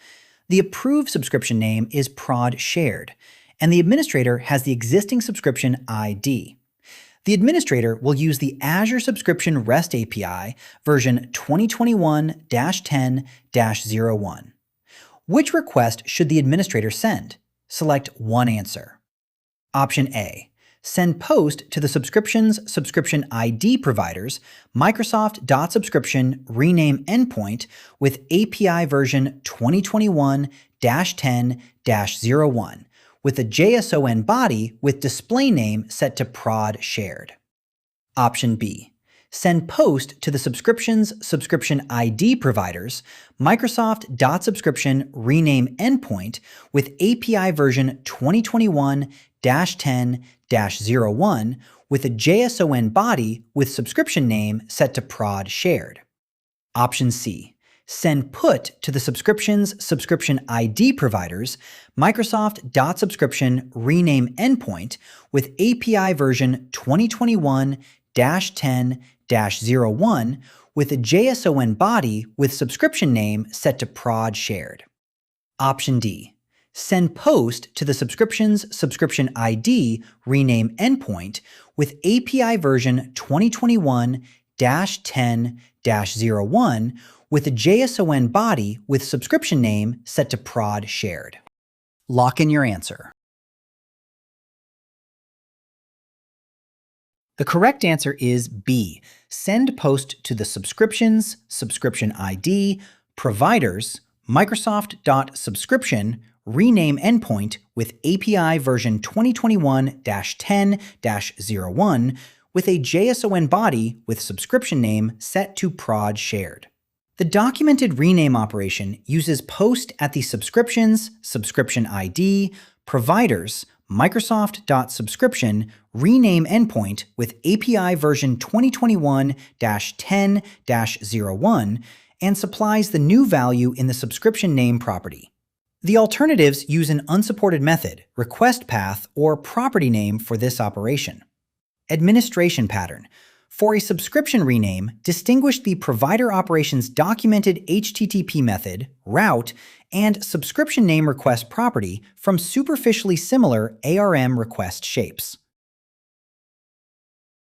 The approved subscription name is Prod Shared, and the administrator has the existing subscription ID. The administrator will use the Azure Subscription REST API version 2021-10-01. Which request should the administrator send? Select one answer. Option A. Send post to the subscription's subscription ID providers Microsoft.subscription rename endpoint with API version 2021-10-01 with a JSON body with display name set to Prod Shared. Option B. Send post to the subscription's subscription ID providers Microsoft.subscription rename endpoint with API version 2021-10-01 with a JSON body with subscription name set to Prod Shared. Option C. Send put to the subscription's subscription ID providers Microsoft.subscription rename endpoint with API version 2021-10-01 with a JSON body with subscription name set to Prod Shared. Option D. Send post to the subscription's subscription ID rename endpoint with API version 2021-10-01 with a JSON body with subscription name set to Prod Shared. Lock in your answer. The correct answer is B. Send post to the subscriptions, subscription ID, providers, Microsoft.subscription, rename endpoint with API version 2021-10-01 with a JSON body with subscription name set to prod shared. The documented rename operation uses post at the subscriptions, subscription ID, providers, Microsoft.subscription, rename endpoint with API version 2021-10-01 and supplies the new value in the subscription name property. The alternatives use an unsupported method, request path, or property name for this operation. Administration pattern. For a subscription rename, distinguish the provider operation's documented HTTP method, route, and subscription name request property from superficially similar ARM request shapes.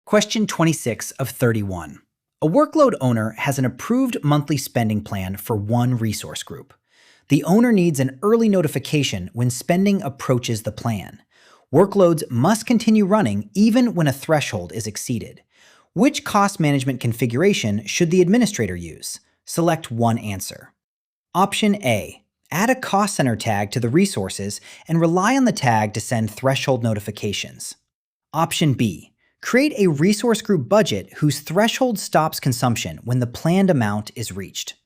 Question 26 of 31. A workload owner has an approved monthly spending plan for one resource group. The owner needs an early notification when spending approaches the plan. Workloads must continue running even when a threshold is exceeded. Which cost management configuration should the administrator use? Select one answer. Option A. Add a cost center tag to the resources and rely on the tag to send threshold notifications. Option B. Create a resource group budget whose threshold stops consumption when the planned amount is reached.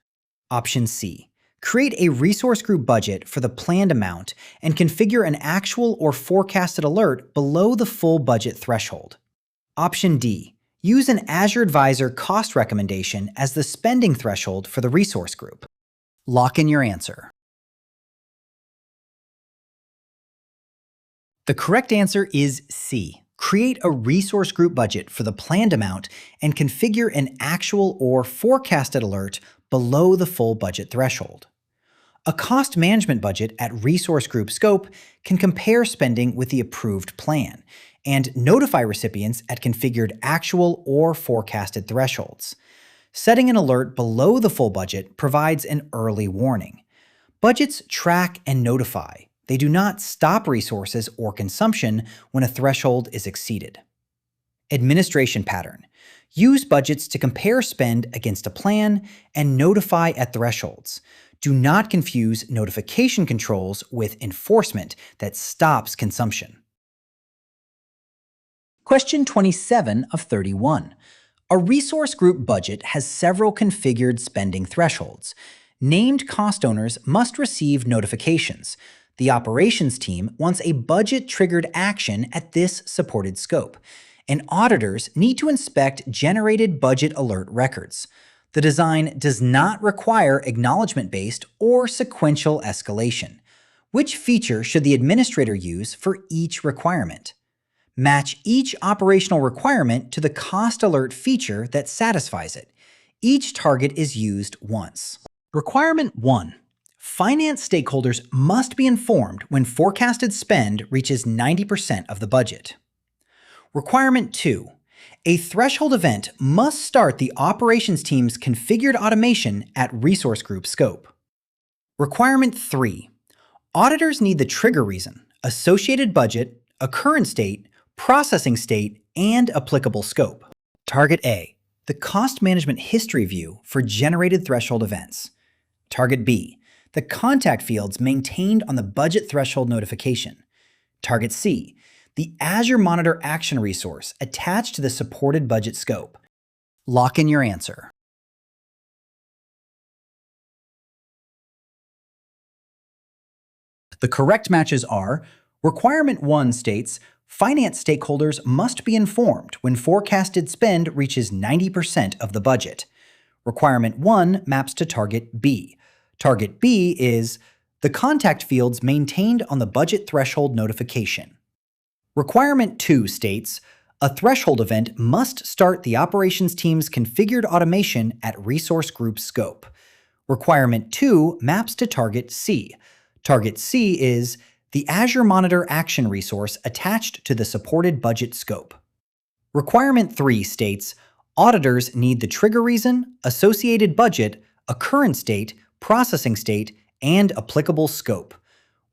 Option C. Create a resource group budget for the planned amount and configure an actual or forecasted alert below the full budget threshold. Option D. Use an Azure Advisor cost recommendation as the spending threshold for the resource group. Lock in your answer. The correct answer is C. Create a resource group budget for the planned amount and configure an actual or forecasted alert below the full budget threshold. A cost management budget at resource group scope can compare spending with the approved plan and notify recipients at configured actual or forecasted thresholds. Setting an alert below the full budget provides an early warning. Budgets track and notify. They do not stop resources or consumption when a threshold is exceeded. Administration pattern. Use budgets to compare spend against a plan and notify at thresholds. Do not confuse notification controls with enforcement that stops consumption. Question 27 of 31. A resource group budget has several configured spending thresholds. Named cost owners must receive notifications. The operations team wants a budget-triggered action at this supported scope, and auditors need to inspect generated budget alert records. The design does not require acknowledgement-based or sequential escalation. Which feature should the administrator use for each requirement? Match each operational requirement to the cost alert feature that satisfies it. Each target is used once. Requirement 1. Finance stakeholders must be informed when forecasted spend reaches 90% of the budget. Requirement 2. A threshold event must start the operations team's configured automation at resource group scope. Requirement 3. Auditors need the trigger reason, associated budget, occurrence date, processing state, and applicable scope. Target A. The cost management history view for generated threshold events. Target B. The contact fields maintained on the budget threshold notification. Target C. The Azure Monitor Action resource attached to the supported budget scope. Lock in your answer. The correct matches are: Requirement 1 states, finance stakeholders must be informed when forecasted spend reaches 90% of the budget. Requirement 1 maps to Target B. Target B is the contact fields maintained on the budget threshold notification. Requirement 2 states, a threshold event must start the operations team's configured automation at resource group scope. Requirement 2 maps to Target C. Target C is the Azure Monitor Action resource attached to the supported budget scope. Requirement 3 states, auditors need the trigger reason, associated budget, occurrence date, processing state, and applicable scope.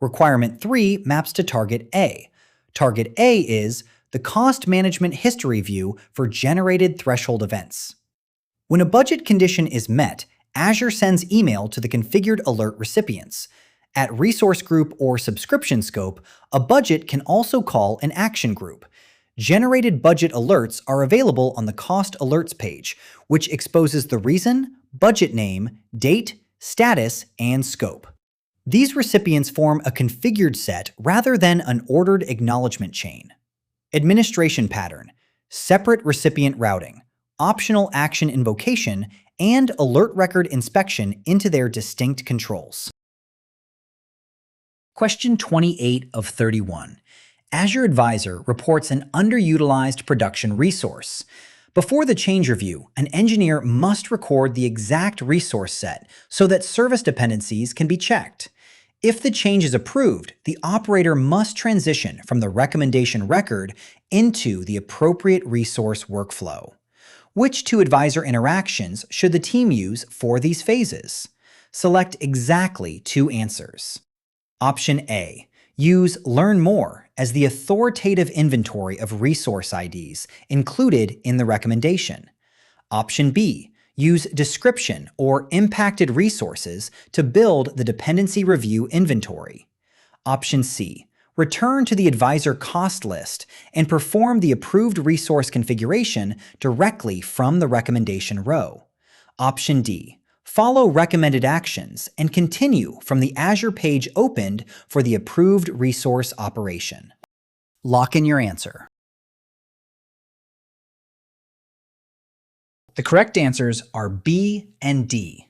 Requirement 3 maps to Target A. Target A is the Cost Management History view for generated threshold events. When a budget condition is met, Azure sends email to the configured alert recipients. At resource group or subscription scope, a budget can also call an action group. Generated budget alerts are available on the Cost Alerts page, which exposes the reason, budget name, date, status, and scope. These recipients form a configured set rather than an ordered acknowledgement chain. Administration pattern, separate recipient routing, optional action invocation, and alert record inspection into their distinct controls. Question 28 of 31. Azure Advisor reports an underutilized production resource. Before the change review, an engineer must record the exact resource set so that service dependencies can be checked. If the change is approved, the operator must transition from the recommendation record into the appropriate resource workflow. Which two advisor interactions should the team use for these phases? Select exactly two answers. Option A. Use Learn More as the authoritative inventory of resource IDs included in the recommendation. Option B. Use Description or Impacted Resources to build the dependency review inventory. Option C. Return to the advisor cost list and perform the approved resource configuration directly from the recommendation row. Option D. Follow recommended actions and continue from the Azure page opened for the approved resource operation. Lock in your answer. The correct answers are B and D.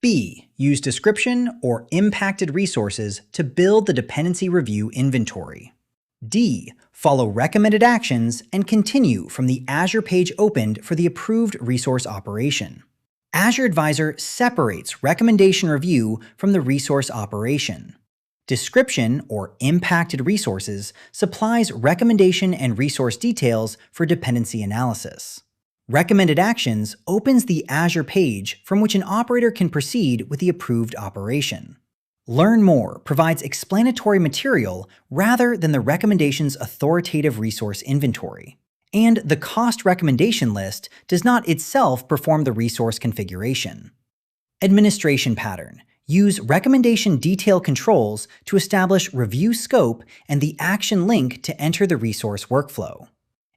B. Use Description or Impacted Resources to build the dependency review inventory. D. Follow recommended actions and continue from the Azure page opened for the approved resource operation. Azure Advisor separates recommendation review from the resource operation. Description or Impacted Resources supplies recommendation and resource details for dependency analysis. Recommended Actions opens the Azure page from which an operator can proceed with the approved operation. Learn More provides explanatory material rather than the recommendation's authoritative resource inventory. And the cost recommendation list does not itself perform the resource configuration. Administration pattern. Use recommendation detail controls to establish review scope and the action link to enter the resource workflow.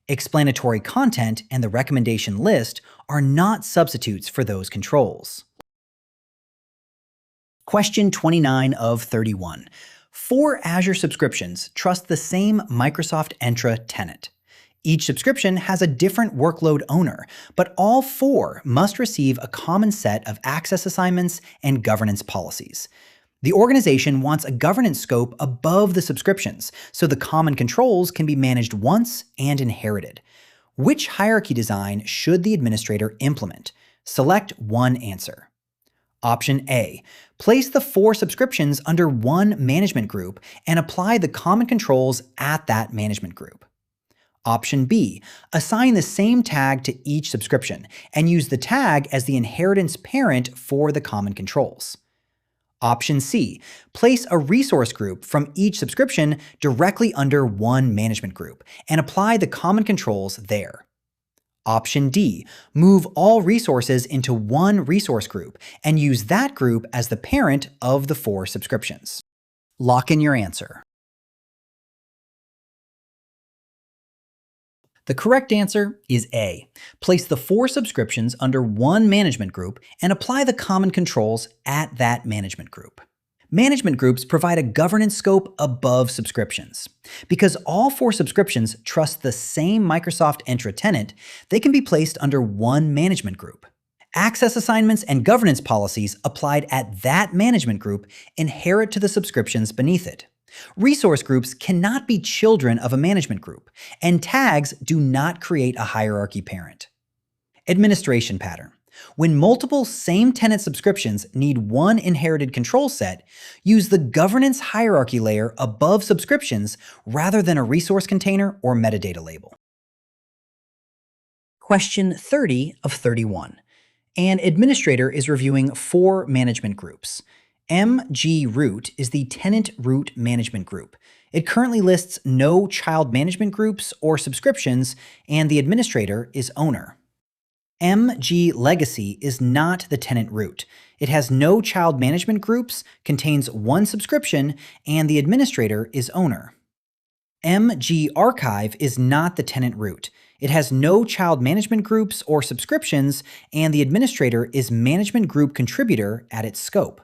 Explanatory content and the recommendation list are not substitutes for those controls. Question 29 of 31. 4 Azure subscriptions trust the same Microsoft Entra tenant. Each subscription has a different workload owner, but all 4 must receive a common set of access assignments and governance policies. The organization wants a governance scope above the subscriptions, so the common controls can be managed once and inherited. Which hierarchy design should the administrator implement? Select one answer. Option A. Place the 4 subscriptions under one management group and apply the common controls at that management group. Option B. Assign the same tag to each subscription and use the tag as the inheritance parent for the common controls. Option C. Place a resource group from each subscription directly under one management group and apply the common controls there. Option D. Move all resources into one resource group and use that group as the parent of the 4 subscriptions. Lock in your answer. The correct answer is A. Place the 4 subscriptions under one management group and apply the common controls at that management group. Management groups provide a governance scope above subscriptions. Because all 4 subscriptions trust the same Microsoft Entra tenant, they can be placed under one management group. Access assignments and governance policies applied at that management group inherit to the subscriptions beneath it. Resource groups cannot be children of a management group, and tags do not create a hierarchy parent. Administration pattern. When multiple same tenant subscriptions need one inherited control set, use the governance hierarchy layer above subscriptions rather than a resource container or metadata label. Question 30 of 31. An administrator is reviewing 4 management groups. MG Root is the tenant root management group. It currently lists no child management groups or subscriptions, and the administrator is owner. MG Legacy is not the tenant root. It has no child management groups, contains one subscription, and the administrator is owner. MG Archive is not the tenant root. It has no child management groups or subscriptions, and the administrator is management group contributor at its scope.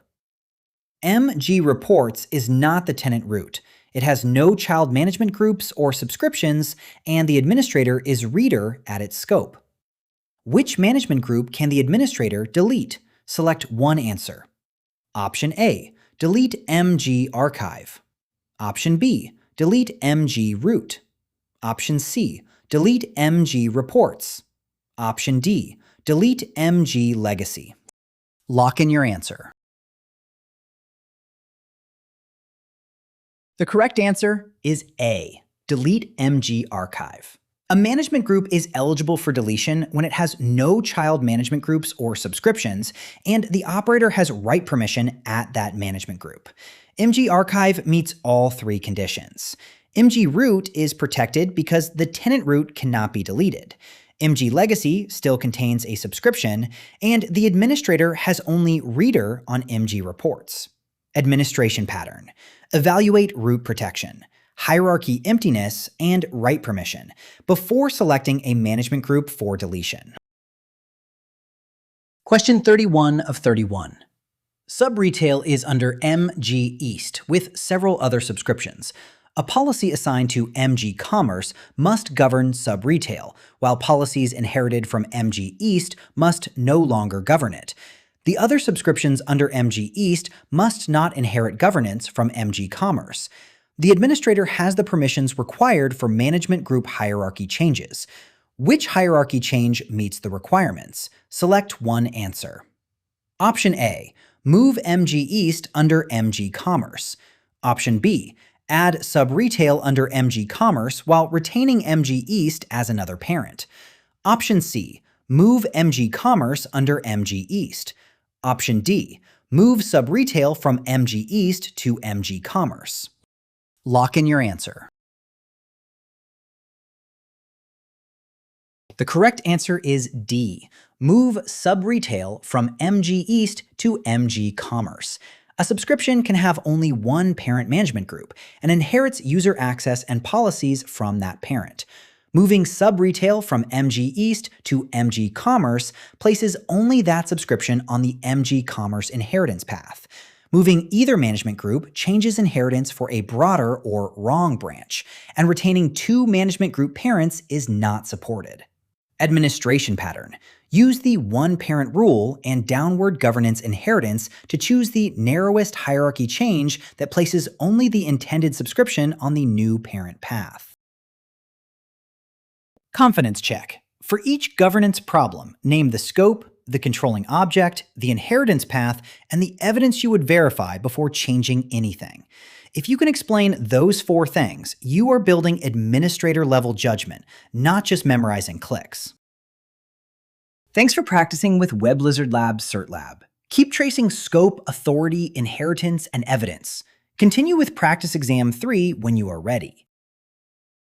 MG Reports is not the tenant root. It has no child management groups or subscriptions, and the administrator is reader at its scope. Which management group can the administrator delete? Select one answer. Option A, delete MG Archive. Option B, delete MG Root. Option C, delete MG Reports. Option D, delete MG Legacy. Lock in your answer. The correct answer is A, delete MG Archive. A management group is eligible for deletion when it has no child management groups or subscriptions, and the operator has write permission at that management group. MG Archive meets all three conditions. MG Root is protected because the tenant root cannot be deleted. MG Legacy still contains a subscription, and the administrator has only reader on MG Reports. Administration pattern. Evaluate root protection, hierarchy emptiness, and write permission before selecting a management group for deletion. Question 31 of 31. Sub-retail is under MG East with several other subscriptions. A policy assigned to MG Commerce must govern sub-retail, while policies inherited from MG East must no longer govern it. The other subscriptions under MG East must not inherit governance from MG Commerce. The administrator has the permissions required for management group hierarchy changes. Which hierarchy change meets the requirements? Select one answer. Option A, move MG East under MG Commerce. Option B, add sub-retail under MG Commerce while retaining MG East as another parent. Option C, move MG Commerce under MG East. Option D, move sub-retail from MG East to MG Commerce. Lock in your answer. The correct answer is D, move sub-retail from MG East to MG Commerce. A subscription can have only one parent management group and inherits user access and policies from that parent. Moving sub-retail from MG East to MG Commerce places only that subscription on the MG Commerce inheritance path. Moving either management group changes inheritance for a broader or wrong branch, and retaining two management group parents is not supported. Administration pattern. Use the one-parent rule and downward governance inheritance to choose the narrowest hierarchy change that places only the intended subscription on the new parent path. Confidence check. For each governance problem, name the scope, the controlling object, the inheritance path, and the evidence you would verify before changing anything. If you can explain those four things, you are building administrator-level judgment, not just memorizing clicks. Thanks for practicing with WebLizard Lab's CertLab. Keep tracing scope, authority, inheritance, and evidence. Continue with Practice Exam 3 when you are ready.